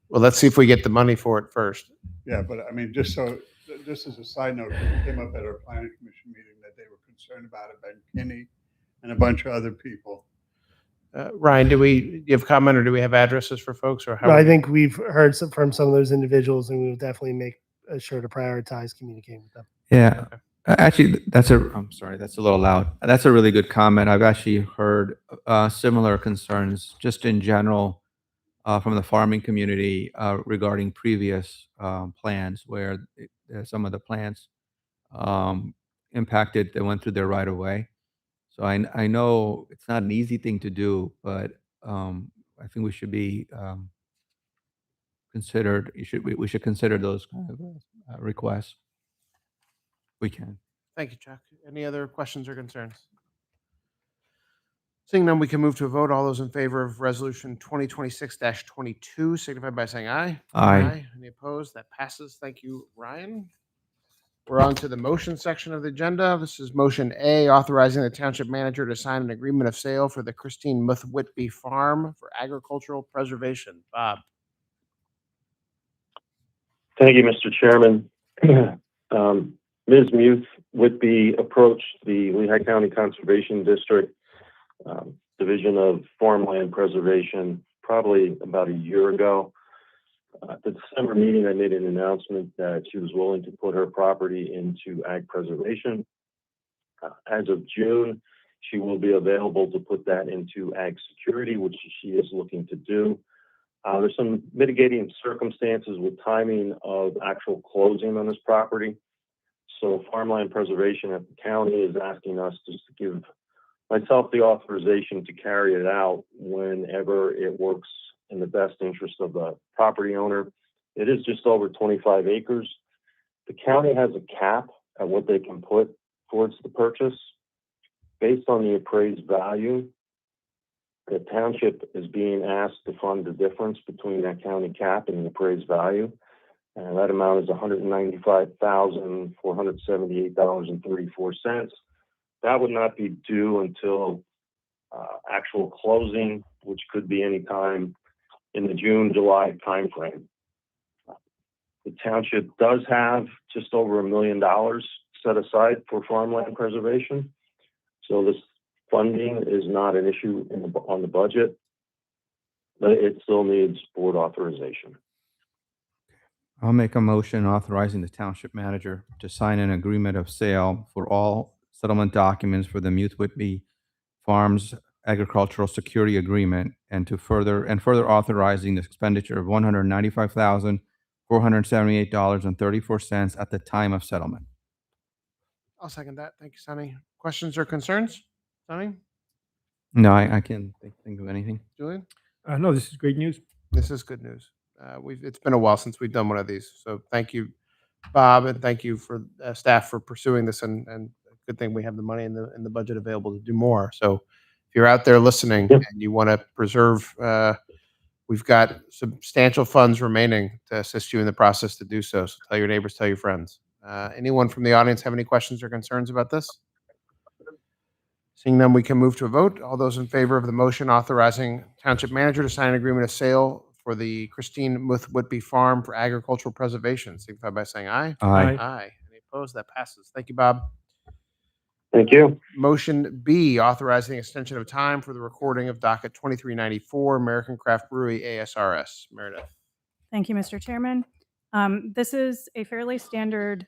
Well, let's see if we get the money for it first. Yeah, but I mean, just as a side note, because it came up at our planning commission meeting that they were concerned about it, Ben Kinney and a bunch of other people. Ryan, do you have comment or do we have addresses for folks or how? No, I think we've heard from some of those individuals, and we will definitely make sure to prioritize communicating with them. Yeah. Actually, I'm sorry, that's a little loud. That's a really good comment. I've actually heard similar concerns just in general from the farming community regarding previous plans where some of the plants impacted, they went through their right of way. So I know it's not an easy thing to do, but I think we should be considered. We should consider those kind of requests. We can. Thank you, Chuck. Any other questions or concerns? Seeing none, we can move to a vote. All those in favor of resolution 2026-22 signify by saying aye. Aye. Any opposed? That passes. Thank you, Ryan. We're on to the motion section of the agenda. This is motion A, authorizing the township manager to sign an agreement of sale for the Christine Muth Whitby Farm for agricultural preservation. Bob. Thank you, Mr. Chairman. Ms. Muth Whitby approached the Lehigh County Conservation District Division of Farmland Preservation probably about a year ago. At the December meeting, I made an announcement that she was willing to put her property into ag preservation. As of June, she will be available to put that into ag security, which she is looking to do. There's some mitigating circumstances with timing of actual closing on this property. So Farmland Preservation at the county is asking us just to give myself the authorization to carry it out whenever it works in the best interest of the property owner. It is just over 25 acres. The county has a cap at what they can put towards the purchase. Based on the appraised value, the township is being asked to fund the difference between that county cap and the appraised value. And that amount is $195,478.34. That would not be due until actual closing, which could be any time in the June, July timeframe. The township does have just over $1 million set aside for farmland preservation. So this funding is not an issue on the budget, but it still needs board authorization. I'll make a motion authorizing the township manager to sign an agreement of sale for all settlement documents for the Muth Whitby Farms Agricultural Security Agreement and further authorizing the expenditure of $195,478.34 at the time of settlement. I'll second that. Thank you, Sonny. Questions or concerns? Sonny? No, I can't think of anything. Julian? No, this is great news. This is good news. It's been a while since we've done one of these. So thank you, Bob, and thank you for staff for pursuing this. And good thing we have the money in the budget available to do more. So if you're out there listening and you want to preserve, we've got substantial funds remaining to assist you in the process to do so. So tell your neighbors, tell your friends. Anyone from the audience have any questions or concerns about this? Seeing none, we can move to a vote. All those in favor of the motion authorizing township manager to sign an agreement of sale for the Christine Muth Whitby Farm for agricultural preservation, signify by saying aye. Aye. Aye. Any opposed? That passes. Thank you, Bob. Thank you. Motion B, authorizing extension of time for the recording of docket 2394, American Craft Brewery ASRS. Meredith. Thank you, Mr. Chairman. This is a fairly standard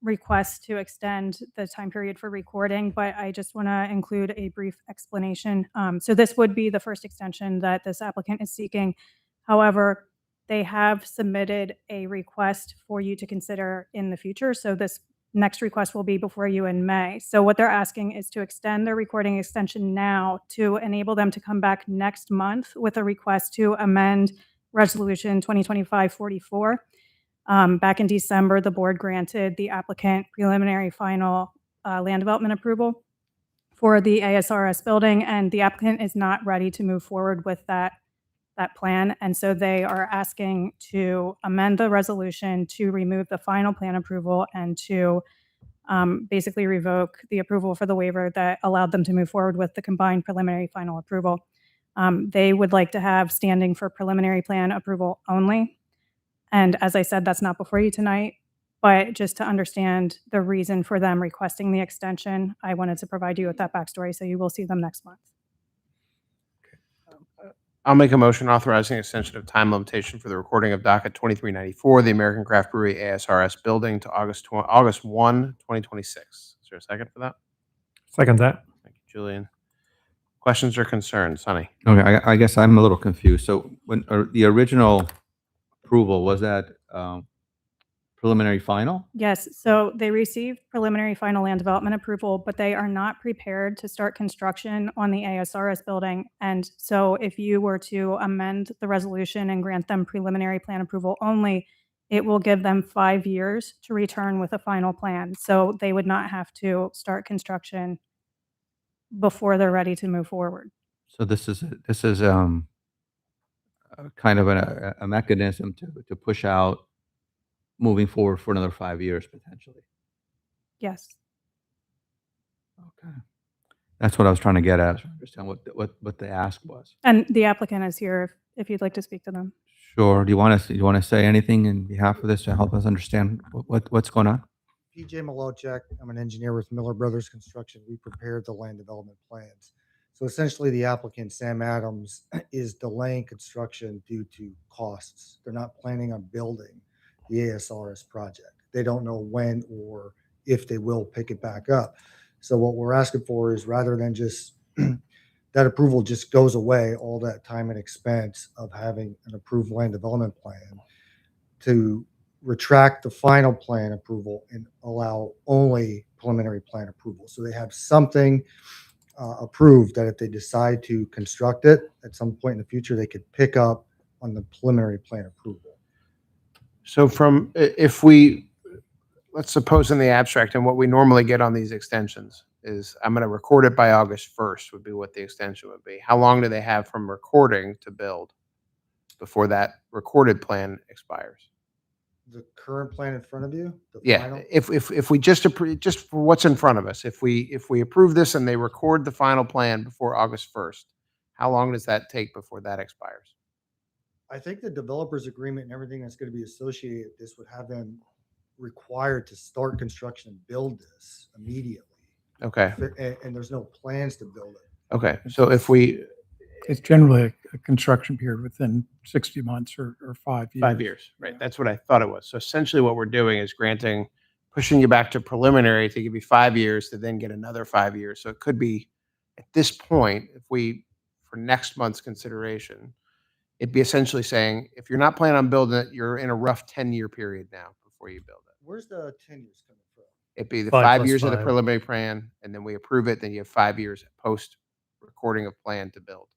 request to extend the time period for recording, but I just want to include a brief explanation. So this would be the first extension that this applicant is seeking. However, they have submitted a request for you to consider in the future. So this next request will be before you in May. So what they're asking is to extend their recording extension now to enable them to come back next month with a request to amend Resolution 2025-44. Back in December, the board granted the applicant preliminary final land development approval for the ASRS building, and the applicant is not ready to move forward with that plan. And so they are asking to amend the resolution to remove the final plan approval and to basically revoke the approval for the waiver that allowed them to move forward with the combined preliminary final approval. They would like to have standing for preliminary plan approval only. And as I said, that's not before you tonight, but just to understand the reason for them requesting the extension, I wanted to provide you with that backstory, so you will see them next month. I'll make a motion authorizing extension of time limitation for the recording of docket 2394, the American Craft Brewery ASRS building to August 1, 2026. Is there a second for that? Second that. Thank you, Julian. Questions or concerns? Sonny? Okay, I guess I'm a little confused. So when the original approval, was that preliminary final? Yes, so they received preliminary final land development approval, but they are not prepared to start construction on the ASRS building. And so if you were to amend the resolution and grant them preliminary plan approval only, it will give them 5 years to return with a final plan. So they would not have to start construction before they're ready to move forward. So this is kind of a mechanism to push out moving forward for another 5 years potentially. Yes. Okay, that's what I was trying to get at. To understand what the ask was. And the applicant is here if you'd like to speak to them. Sure. Do you want to say anything in behalf of this to help us understand what's going on? PJ Malachek. I'm an engineer with Miller Brothers Construction. We prepared the land development plans. So essentially the applicant, Sam Adams, is delaying construction due to costs. They're not planning on building the ASRS project. They don't know when or if they will pick it back up. So what we're asking for is, rather than just that approval just goes away, all that time and expense of having an approved land development plan, to retract the final plan approval and allow only preliminary plan approval. So they have something approved that if they decide to construct it at some point in the future, they could pick up on the preliminary plan approval. So let's suppose in the abstract, and what we normally get on these extensions is I'm going to record it by August 1st would be what the extension would be. How long do they have from recording to build before that recorded plan expires? The current plan in front of you? Yeah, Final? if we just for what's in front of us, if we approve this and they record the final plan before August 1st, how long does that take before that expires? I think the developer's agreement and everything that's going to be associated with this would have them required to start construction and build this immediately. Okay. And there's no plans to build it. Okay. So if we, It's generally a construction period within 60 months or 5 years. 5 years, right? That's what I thought it was. So essentially what we're doing is pushing you back to preliminary to give you 5 years to then get another 5 years. So it could be at this point, for next month's consideration, it'd be essentially saying, if you're not planning on building it, you're in a rough 10-year period now before you build it. Where's the 10 years coming from? It'd be the 5 5 years of the +5. preliminary plan, and then we approve it, then you have 5 years post recording of plan to build.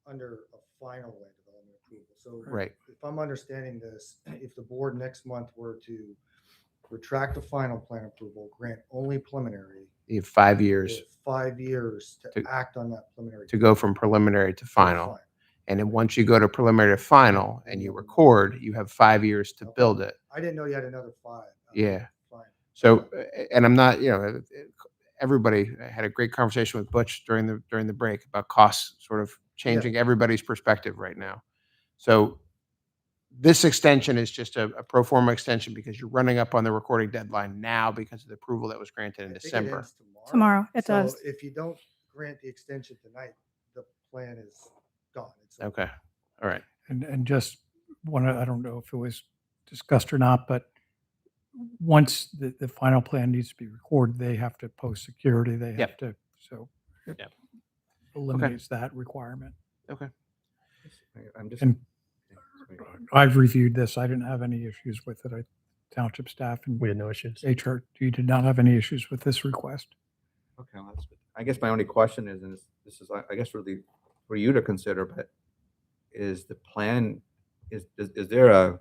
Under a final land development approval. So Right. if I'm understanding this, if the board next month were to retract the final plan approval, grant only preliminary, You have 5 they years have 5 years to To- act on that preliminary. to go from preliminary to final. And then once you go to preliminary to final and you record, you have 5 years to build it. I didn't know you had another 5. Yeah. Fine. So, and I'm not, everybody had a great conversation with Butch during the break about costs sort of changing everybody's perspective right now. So this extension is just a pro forma extension because you're running up on the recording deadline now because of the approval that was granted in I think it December. ends Tomorrow, it So does. if you don't grant the extension tonight, the plan is gone. It's Okay. All right. And just I don't know if it was discussed or not, but once the final plan needs to be recorded, they have to post security, they have to, so it Yep. eliminates that requirement. Okay. I'm just. And I've reviewed this. I didn't have any issues with it. Township staff and We had no issues. HR, you did not have any issues with this request. Okay, well, that's good. I guess my only question is, and this is, I guess, really for you to consider, but is the plan, is there a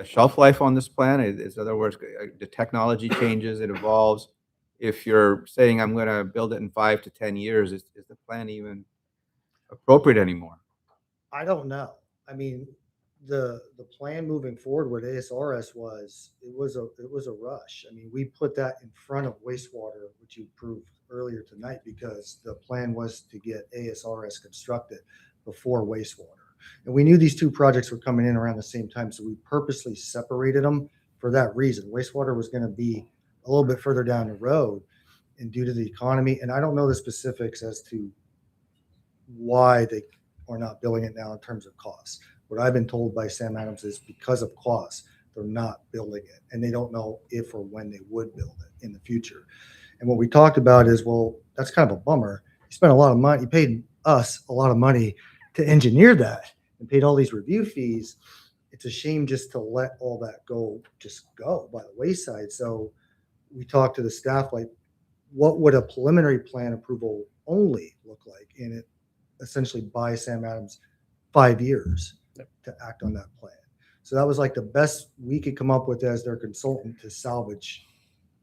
shelf life on this plan? Is in other words, the technology changes, it evolves. If you're saying I'm going to build it in 5 to 10 years, is the plan even appropriate anymore? I don't know. I mean, the plan moving forward with ASRS it was a rush. I mean, we put that in front of wastewater, which you approved earlier tonight, because the plan was to get ASRS constructed before wastewater. And we knew these two projects were coming in around the same time, so we purposely separated them for that reason. Wastewater was going to be a little bit further down the road, and due to the economy, and I don't know the specifics as to why they are not billing it now in terms of costs. What I've been told by Sam Adams is because of costs, they're not building it, and they don't know if or when they would build it in the future. And what we talked about is, well, that's kind of a bummer. You spent a lot of money, you paid us a lot of money to engineer that and paid all these review fees. It's a shame just to let all that go by the wayside. So we talked to the staff, like, what would a preliminary plan approval only look like? And it essentially buys Sam Adams 5 years to act on that plan. So that was like the best we could come up with as their consultant to salvage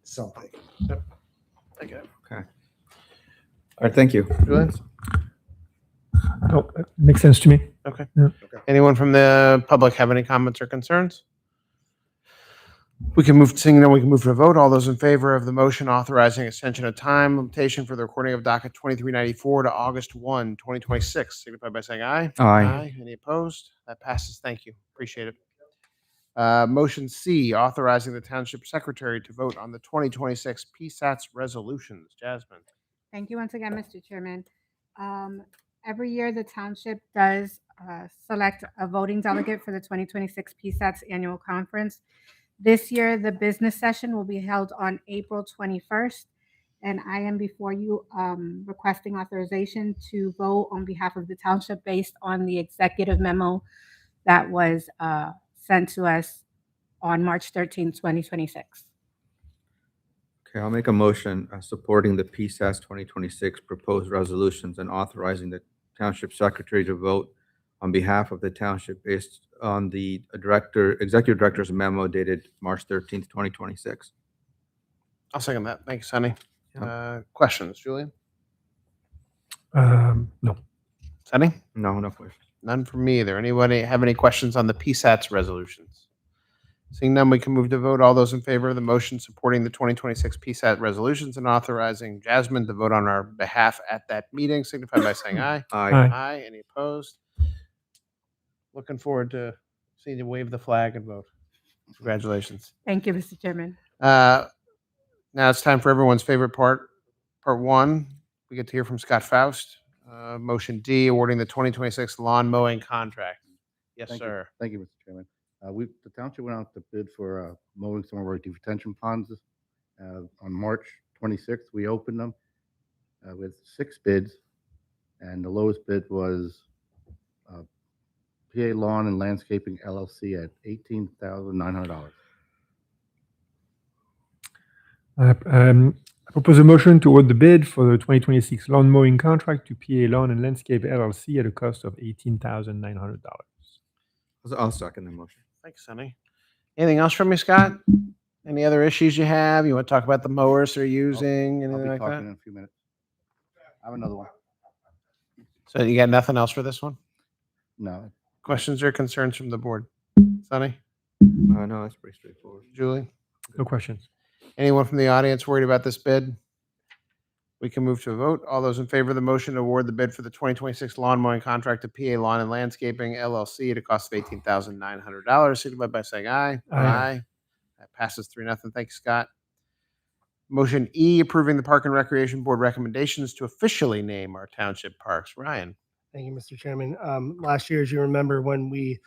something. Yep. I get it. Okay. All right, thank you. Julian? No, that makes sense to me. Okay. Yeah. Anyone from the public have any comments or concerns? We can move to a vote. All those in favor of the motion authorizing extension of time limitation for the recording of docket 2394 to August 1, 2026, signify by saying aye. Aye. Any opposed? That passes. Thank you. Appreciate it. Motion C, authorizing the township secretary to vote on the 2026 PSATS resolutions. Jasmine. Thank you once again, Mr. Chairman. Every year, the township does select a voting delegate for the 2026 PSATS annual conference. This year, the business session will be held on April 21st, and I am before you requesting authorization to vote on behalf of the township based on the executive memo that was sent to us on March 13th, 2026. Okay, I'll make a motion supporting the PSAS 2026 proposed resolutions and authorizing the township secretary to vote on behalf of the township based on the executive director's memo dated March 13th, 2026. I'll second that. Thanks, Sonny. Yep. Questions, Julian? No. Sonny? No questions. None from me either. Anybody have any questions on the PSATS resolutions? Seeing none, we can move to vote. All those in favor of the motion supporting the 2026 PSAT resolutions and authorizing Jasmine to vote on our behalf at that meeting, signify by saying aye. Aye. Aye. Any opposed? Looking forward to seeing you wave the flag and vote. Congratulations. Thank you, Mr. Chairman. Now it's time for everyone's favorite part. Part one, we get to hear from Scott Faust. Motion D, awarding the 2026 lawn mowing contract. Yes, Thank sir. Thank you, Mr. Chairman. The township went out to bid for mowing some of our detention ponds on March 26th. We opened them with 6 bids, and the lowest bid was PA Lawn and Landscaping LLC at $18,900. I propose a motion to award the bid for the 2026 lawn mowing contract to PA Lawn and Landscape LLC at a cost of $18,900. I'll second the motion. Thanks, Sonny. Anything else from you, Scott? Any other issues you have? You want to talk about the mowers they're using, I'll anything be like talking that? in a few minutes. I have another one. So you got nothing else for this one? No. Questions or concerns from the board? Sonny? No, that's pretty straightforward. Julie? No questions. Anyone from the audience worried about this bid? We can move to a vote. All those in favor of the motion to award the bid for the 2026 lawn mowing contract to PA Lawn and Landscaping LLC at a cost of $18,900, signify by saying aye. Aye. That passes 3-0. Thank you, Scott. Motion E, approving the Park and Recreation Board recommendations to officially name our township parks. Ryan. Thank you, Mr. Chairman. Last year, as you remember, when we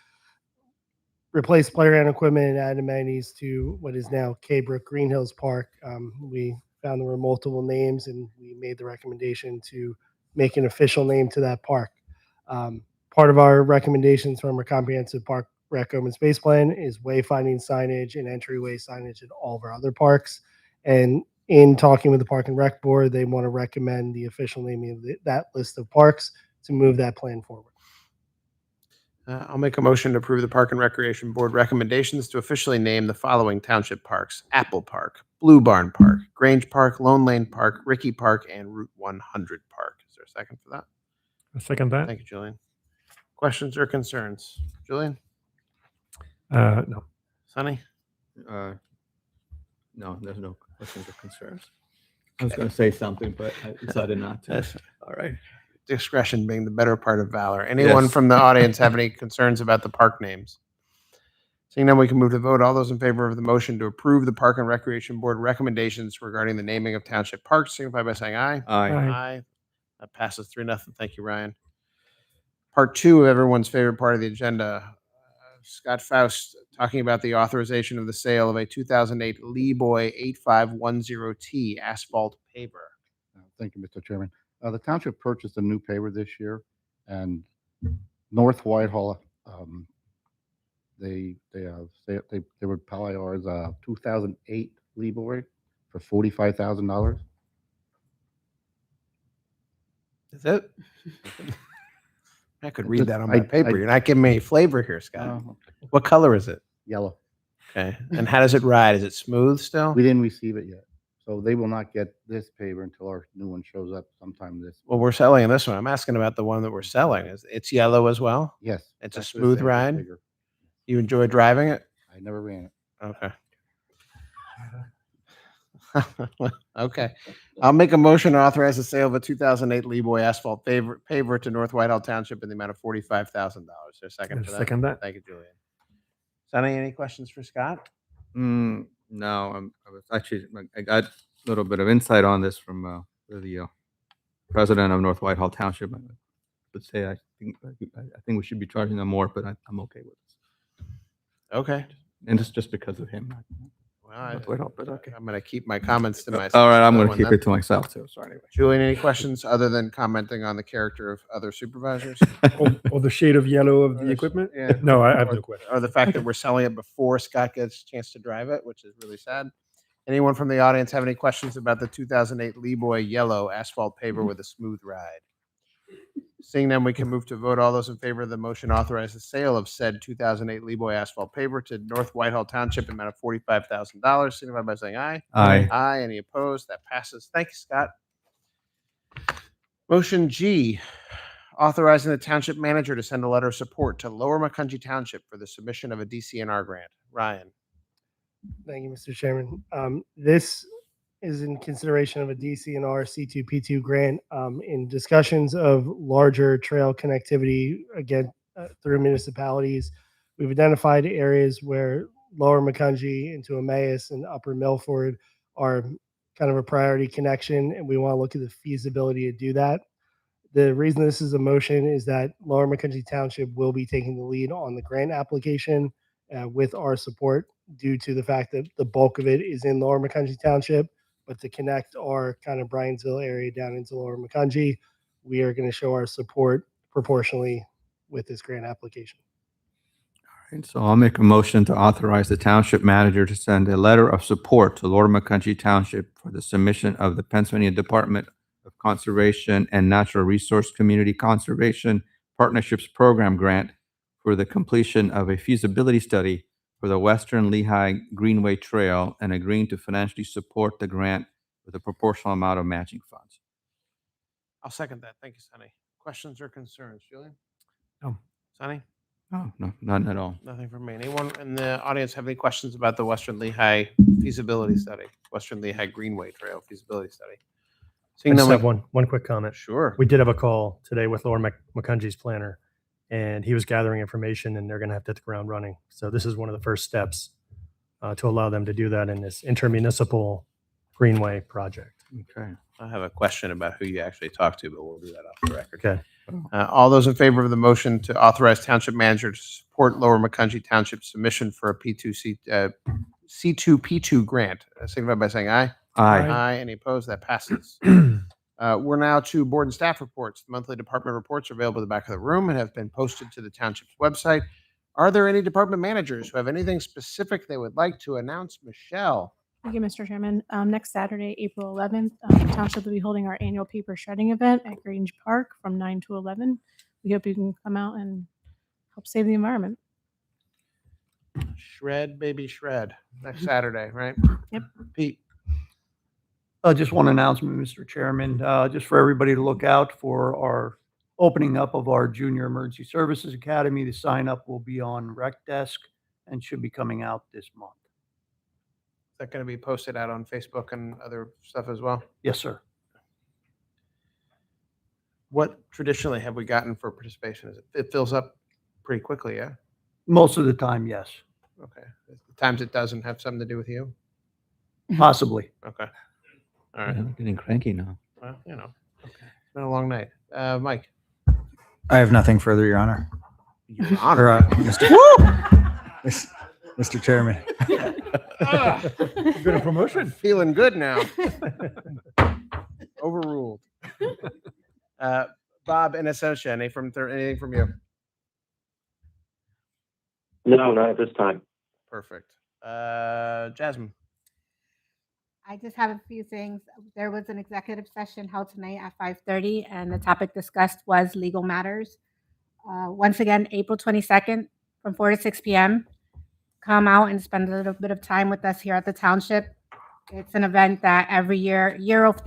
replace playground equipment and add amenities to what is now K-Brook Green Hills Park. We found there were multiple names, and we made the recommendation to make an official name to that park. Part of our recommendations from our comprehensive park rec open space plan is wayfinding signage and entryway signage at all of our other parks. And in talking with the Park and Rec Board, they want to recommend the official naming of that list of parks to move that plan forward. I'll make a motion to approve the Park and Recreation Board recommendations to officially name the following township parks: Apple Park, Blue Barn Park, Grange Park, Lone Lane Park, Ricky Park, and Route 100 Park. Is there a second for that? I second that. Thank you, Julian. Questions or concerns? Julian? No. Sonny? No, there's no questions or concerns. I was going to say something, but I decided not to. Yes. All right. Discretion being the better part of valor. Anyone Yes. from the audience have any concerns about the park names? Seeing none, we can move to vote. All those in favor of the motion to approve the Park and Recreation Board recommendations regarding the naming of township parks, signify by saying aye. Aye. Aye. That passes 3-0. Thank you, Ryan. Part 2 of everyone's favorite part of the agenda. Scott Faust talking about the authorization of the sale of a 2008 Lee Boy 8510T asphalt paver. Thank you, Mr. Chairman. The township purchased a new paver this year, and North Whitehall, they would buy ours 2008 Lee Boy for $45,000. Is it? I could read that on my I- paper. I- You're not giving me any flavor here, Scott. What color is it? Yellow. Okay. And how does it ride? Is it smooth still? We didn't receive it yet, so they will not get this paver until our new one shows up sometime this. Well, we're selling this one. I'm asking about the one that we're selling. It's yellow as well? Yes. It's a exactly the smooth same, ride? bigger. You enjoy driving it? I never ran it. Okay. Okay. I'll make a motion to authorize the sale of a 2008 Lee Boy asphalt paver to North Whitehall Township in the amount of $45,000. Is there a second I for that? second that. Thank you, Julian. Sonny, any questions for Scott? No, I was actually, I got a little bit of insight on this from the president of North Whitehall Township. I would say I think we should be charging them more, but I'm okay with this. Okay. And it's just because of him. Well, North Whitehall, but okay. I'm going to keep my comments to myself. All right, I'm on going that to one. keep it to myself too. So anyway. Julian, any questions other than commenting on the character of other supervisors? Or the shade of yellow of the equipment? Yeah. No, I have no question. Or the fact that we're selling it before Scott gets a chance to drive it, which is really sad. Anyone from the audience have any questions about the 2008 Lee Boy yellow asphalt paver with a smooth ride? Seeing none, we can move to vote. All those in favor of the motion authorize the sale of said 2008 Lee Boy asphalt paver to North Whitehall Township in the amount of $45,000. Signify by saying aye. Aye. Aye. Any opposed? That passes. Thank you, Scott. Motion G, authorizing the township manager to send a letter of support to Lower Macungie Township for the submission of a DCNR grant. Ryan. Thank you, Mr. Chairman. This is in consideration of a DCNR C2P2 grant in discussions of larger trail connectivity again through municipalities. We've identified areas where Lower Macungie into Emmaus and Upper Milford are kind of a priority connection, and we want to look at the feasibility to do that. The reason this is a motion is that Lower Macungie Township will be taking the lead on the grant application with our support due to the fact that the bulk of it is in Lower Macungie Township. But to connect our kind of Bryansville area down into Lower Macungie, we are going to show our support proportionally with this grant application. And so I'll make a motion to authorize the township manager to send a letter of support to Lower Macungie Township for the submission of the Pennsylvania Department of Conservation and Natural Resource Community Conservation Partnerships Program grant for the completion of a feasibility study for the Western Lehigh Greenway Trail and agreeing to financially support the grant with a proportional amount of matching funds. I'll second that. Thank you, Sonny. Questions or concerns? Julian? No. Sonny? Oh, no, none at all. Nothing from me. Anyone in the audience have any questions about the Western Lehigh feasibility study? Western Lehigh Greenway Trail feasibility study? I Seeing just none, have one quick comment. Sure. We did have a call today with Lower Macungie's planner, and he was gathering information, and they're going to have to hit the ground running. So this is one of the first steps to allow them to do that in this intermunicipal greenway project. Okay. I have a question about who you actually talked to, but we'll do that off the record. Okay. All those in favor of the motion to authorize township manager to support Lower Macungie Township submission for a C2P2 grant, signify by saying aye. Aye. Aye. Any opposed? That passes. We're now to board and staff reports. The monthly department reports are available at the back of the room and have been posted to the township's website. Are there any department managers who have anything specific they would like to announce? Michelle? Thank you, Mr. Chairman. Next Saturday, April 11th, the township will be holding our annual paper shredding event at Grange Park from 9 to 11. We hope you can come out and help save the environment. Shred, baby, shred. Next Saturday, right? Yep. Pete? Just one announcement, Mr. Chairman, just for everybody to look out for our opening up of our Junior Emergency Services Academy. The sign up will be on Rec Desk and should be coming out this month. Is that going to be posted out on Facebook and other stuff as well? Yes, sir. What traditionally have we gotten for participation? It fills up pretty quickly, yeah? Most of the time, yes. Okay. The times it doesn't have something to do with you? Possibly. Okay. All right. I'm getting cranky now. Well, you know, okay. It's been a long night. Mike? I have nothing further, Your Honor. Your Honor. Mr. Chairman. Good a promotion. Feeling good now. Overruled. Bob and Ascension, anything from you? No, not at this time. Perfect. Jasmine? I just have a few things. There was an executive session held tonight at 5:30, and the topic discussed was legal matters. Once again, April 22nd from 4 to 6 p.m. Come out and spend a little bit of time with us here at the township. It's an event that every year,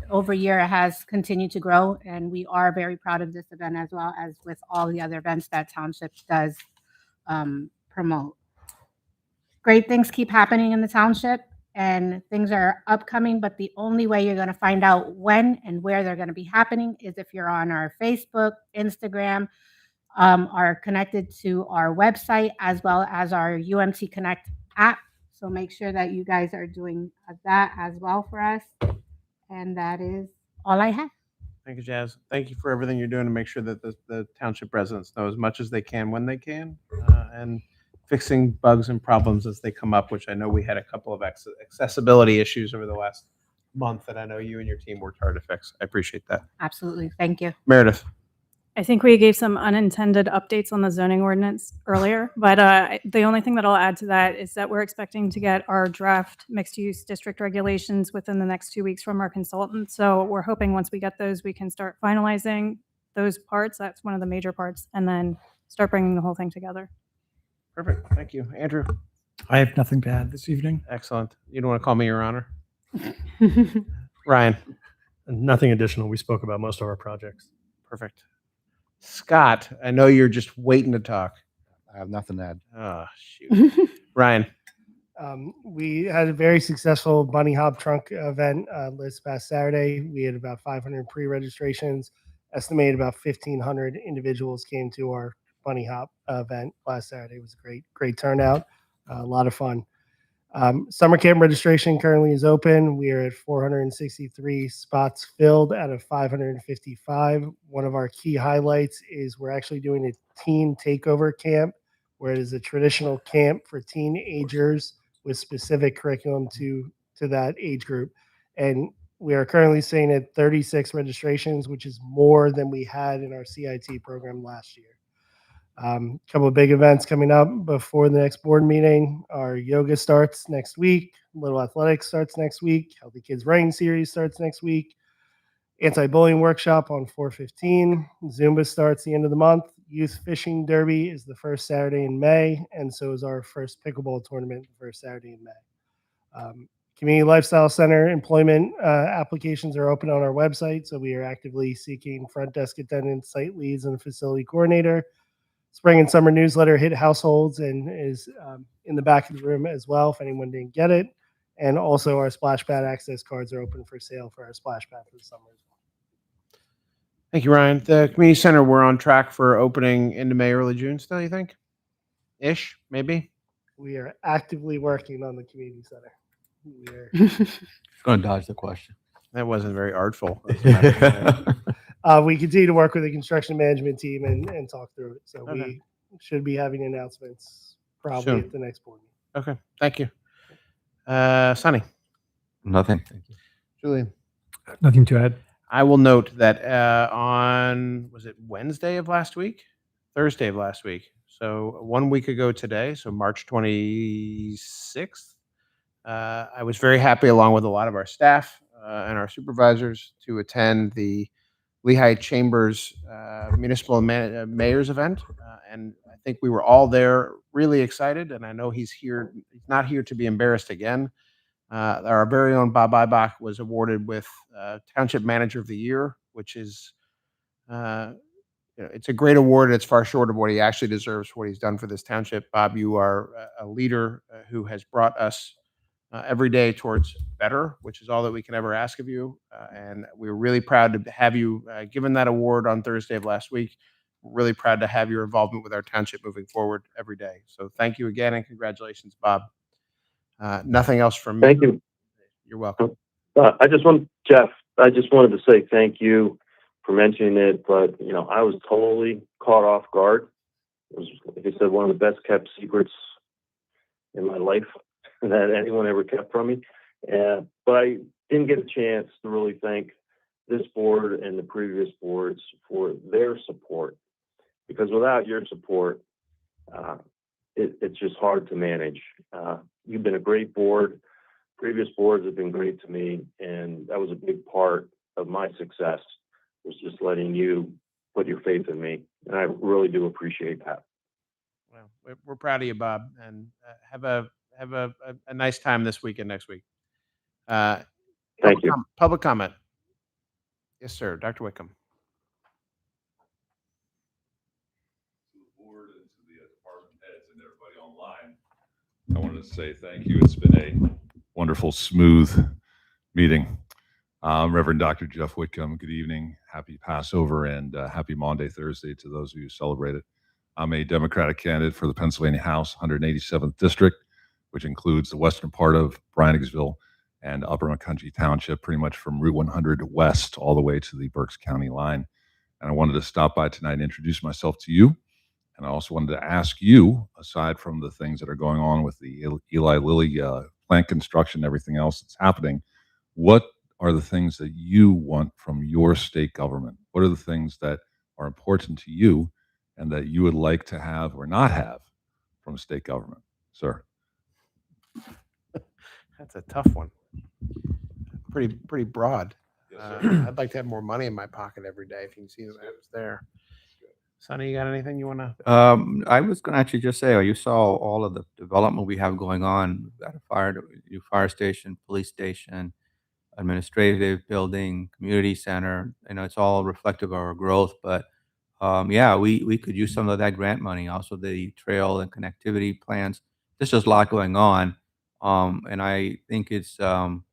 over year, has continued to grow, and we are very proud of this event as well as with all the other events that township does promote. Great things keep happening in the township, and things are upcoming, but the only way you're going to find out when and where they're going to be happening is if you're on our Facebook, Instagram, are connected to our website as well as our UMT Connect app. So make sure that you guys are doing that as well for us. And that is all I have. Thank you, Jazz. Thank you for everything you're doing to make sure that the township residents know as much as they can when they can, and fixing bugs and problems as they come up, which I know we had a couple of accessibility issues over the last month that I know you and your team worked hard to fix. I appreciate that. Absolutely. Thank you. Meredith? I think we gave some unintended updates on the zoning ordinance earlier, but the only thing that I'll add to that is that we're expecting to get our draft mixed-use district regulations within the next 2 weeks from our consultant. So we're hoping once we get those, we can start finalizing those parts. That's one of the major parts, and then start bringing the whole thing together. Perfect. Thank you. Andrew? I have nothing to add this evening. Excellent. You don't want to call me Your Honor? Ryan? Nothing additional. We spoke about most of our projects. Perfect. Scott, I know you're just waiting to talk. I have nothing to add. Oh, shoot. Ryan? We had a very successful bunny hop trunk event this past Saturday. We had about 500 pre-registrations. Estimated about 1,500 individuals came to our bunny hop event last Saturday. It was a great turnout. A lot of fun. Summer camp registration currently is open. We are at 463 spots filled out of 555. One of our key highlights is we're actually doing a teen takeover camp, where it is a traditional camp for teenagers with specific curriculum to that age group. And we are currently sitting at 36 registrations, which is more than we had in our CIT program last year. A couple of big events coming up before the next board meeting. Our yoga starts next week. Little Athletics starts next week. Healthy Kids Writing Series starts next week. Anti-bullying workshop on 4/15. Zumba starts the end of the month. Youth Fishing Derby is the first Saturday in May, and so is our first pickleball tournament the first Saturday in May. Community Lifestyle Center employment applications are open on our website, so we are actively seeking front desk attendants, site leads, and a facility coordinator. Spring and summer newsletter hit households and is in the back of the room as well if anyone didn't get it. And also our splash pad access cards are open for sale for our splash pad for the summer as well. Thank you, Ryan. The community center, we're on track for opening into May, early June still, you think? Ish, maybe? We are actively working on the community center. Going to dodge the question. That wasn't very artful. We continue to work with the construction management team and talk through it. So Okay. we should be having announcements probably Soon. at the next board meeting. Okay, thank you. Sonny? Nothing. Thank you. Julian? Nothing to add. I will note that on, was it Wednesday of last week? Thursday of last week. So 1 week ago today, so March 26th, I was very happy, along with a lot of our staff and our supervisors, to attend the Lehigh Chambers Municipal Mayor's event. And I think we were all there really excited. And I know he's not here to be embarrassed again. Our very own Bob Ibach was awarded with Township Manager of the Year, which is, it's a great award. It's far short of what he actually deserves for what he's done for this township. Bob, you are a leader who has brought us every day towards better, which is all that we can ever ask of you. And we're really proud to have you given that award on Thursday of last week. We're really proud to have your involvement with our township moving forward every day. So thank you again, and congratulations, Bob. Nothing else from me. Thank you. You're welcome. Jeff, I just wanted to say thank you for mentioning it, but I was totally caught off guard. It was, like I said, one of the best kept secrets in my life that anyone ever kept from me. But I didn't get a chance to really thank this board and the previous boards for their support, because without your support, it's just hard to manage. You've been a great board. Previous boards have been great to me, and that was a big part of my success, was just letting you put your faith in me, and I really do appreciate that. Well, we're proud of you, Bob, and have a nice time this week and next week. Thank you. Public comment. Yes, sir. Dr. Wickham. To the board and to the department heads and everybody online, I wanted to say thank you. It's been a wonderful, smooth meeting. Reverend Dr. Jeff Whitcomb, good evening. Happy Passover and happy Maundy Thursday to those of you who celebrate it. I'm a Democratic candidate for the Pennsylvania House 187th District, which includes the western part of Breiningsville and Upper Macungie Township, pretty much from Route 100 west all the way to the Berks County line. And I wanted to stop by tonight and introduce myself to you. And I also wanted to ask you, aside from the things that are going on with the Eli Lilly plant construction and everything else that's happening, what are the things that you want from your state government? What are the things that are important to you and that you would like to have or not have from state government, sir? That's a tough one. Pretty broad. Yes, sir. I'd like to have more money in my pocket every day. If you can see that it's there. Sonny, you got anything you want to? I was going to actually just say, you saw all of the development we have going on. We've got a new fire station, police station, administrative building, community center. It's all reflective of our growth. But yeah, we could use some of that grant money. Also, the trail and connectivity plans. There's just a lot going on, and I think it's an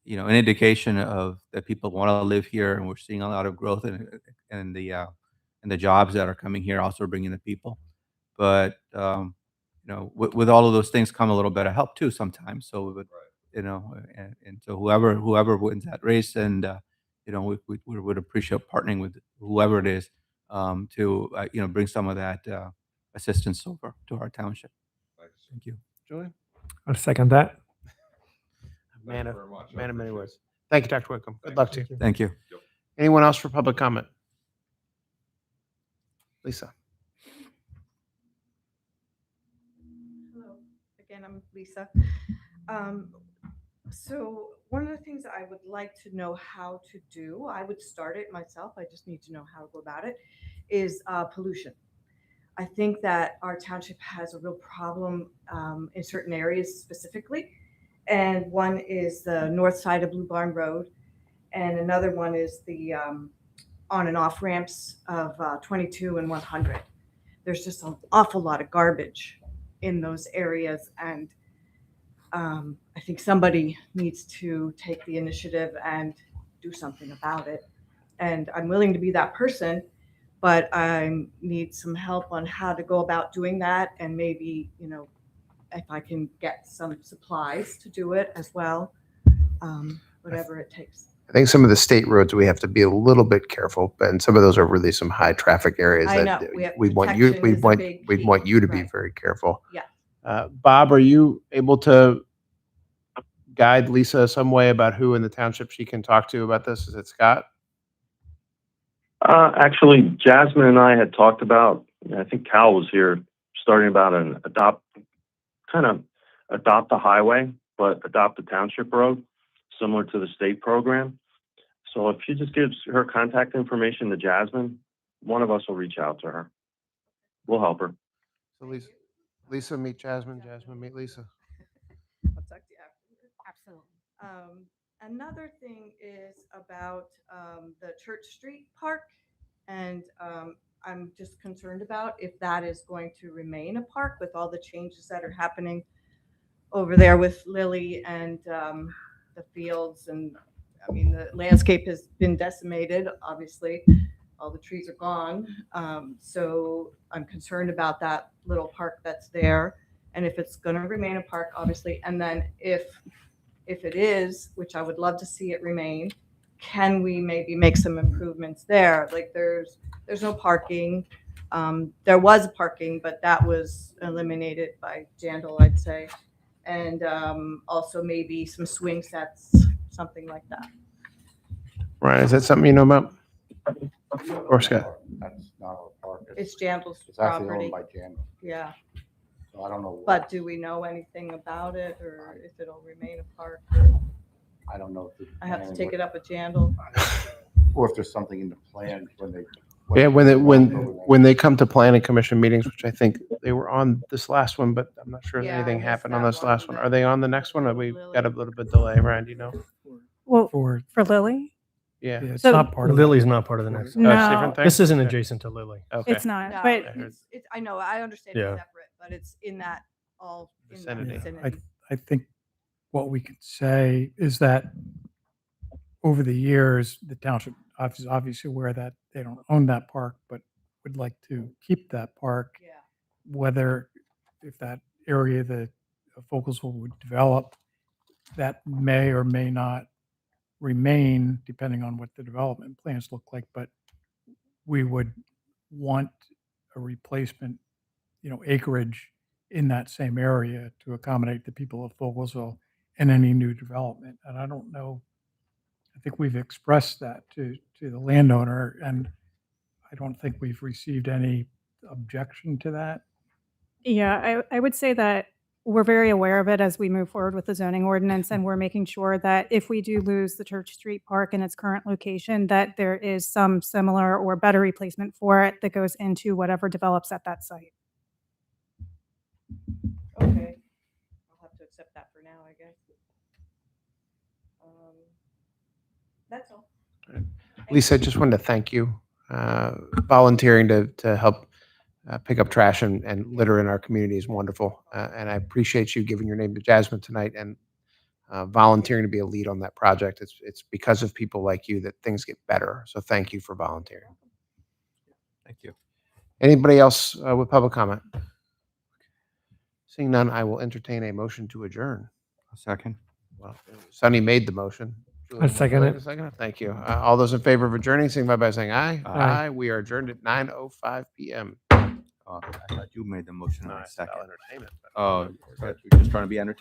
indication of that people want to live here, and we're seeing a lot of growth in the jobs that are coming here, also bringing the people. But with all of those things come a little bit of help too sometimes. So we would, and so whoever wins that race, and we would appreciate partnering with whoever it is to bring some of that assistance over to our township. Thank you, Julian. I'll second that. Man of many words. Thank you, Dr. Wickham. Good luck to you. Thank you. Anyone else for public comment? Lisa. Hello, again, I'm Lisa. So one of the things I would like to know how to do, I would start it myself, I just need to know how to go about it, is pollution. I think that our township has a real problem in certain areas specifically. And one is the north side of Blue Barn Road. And another one is the on and off ramps of 22 and 100. There's just an awful lot of garbage in those areas. And I think somebody needs to take the initiative and do something about it. And I'm willing to be that person, but I need some help on how to go about doing that. And maybe, if I can get some supplies to do it as well, whatever it takes. I think some of the state roads, we have to be a little bit careful, but and some of those are really some high traffic areas I that know, we have we want you, protection we is a want, big we key, want you to be right. very careful. Yeah. Bob, are you able to guide Lisa some way about who in the township she can talk to about this? Is it Scott? Actually, Jasmine and I had talked about, I think Cal was here, starting about an adopt the highway, but adopt the township road, similar to the state program. So if she just gives her contact information to Jasmine, one of us will reach out to her. We'll help her. So Lisa meet Jasmine, Jasmine meet Lisa. I'll talk to you after. Absolutely. Another thing is about the Church Street Park, and I'm just concerned about if that is going to remain a park with all the changes that are happening over there with Lily and the fields. And I mean, the landscape has been decimated, obviously. All the trees are gone. So I'm concerned about that little park that's there. And if it's going to remain a park, obviously, and then if it is, which I would love to see it remain, can we maybe make some improvements there? Like there's no parking. There was parking, but that was eliminated by Jandal, I'd say. And also maybe some swing sets, something like that. Ryan, is that something you know about? Or Scott? That's not our park. It's Jandal's It's actually property. owned by Jandal. Yeah. So I don't know. But do we know anything about it, or if it'll remain a park? I don't know. If I have to take it up with Jandal. Or if there's something in the plan when they. Yeah, when they come to planning commission meetings, which I think they were on this last one, but I'm not sure if Yeah, I anything missed happened on that this one, last one. but- Are they on the next one? Or we got a little bit delay, Ryan, do you know? Well, For for Lily? Yeah. it's So- not part of Lily's not part of the next. Oh, it's a different No, thing? This isn't adjacent to Lily. Okay. it's not, No, but I know, I understand Yeah. it's separate, but it's in that all in that Vicinity. vicinity. I think what we could say is that over the years, the township is obviously aware that they don't own that park, but would like to keep that park. Yeah. Whether, if that area that Fogelsville would develop, that may or may not remain, depending on what the development plans look like, but we would want a replacement, acreage in that same area to accommodate the people of Fogelsville and any new development. And I don't know, I think we've expressed that to the landowner, and I don't think we've received any objection to that. yeah, I would say that we're very aware of it as we move forward with the zoning ordinance, and we're making sure that if we do lose the Church Street Park in its current location, that there is some similar or better replacement for it that goes into whatever develops at that site. Okay. I'll have to accept that for now, I guess. That's all. Lisa, I just wanted to thank you, volunteering to help pick up trash and litter in our community is wonderful. And I appreciate you giving your name to Jasmine tonight and volunteering to be a lead on that project. It's because of people like you that things get better. So thank you for volunteering. Thank you. Anybody else with public comment? Seeing none, I will entertain a motion to adjourn. A second. Well, Sonny made the motion. I second it. Thank you. All those in favor of adjourning, signify by saying aye. Aye. We are adjourned at 9:05 p.m. I thought you made the motion. No, on I a said second. I'll entertain it. Oh, you're just trying to be entertained.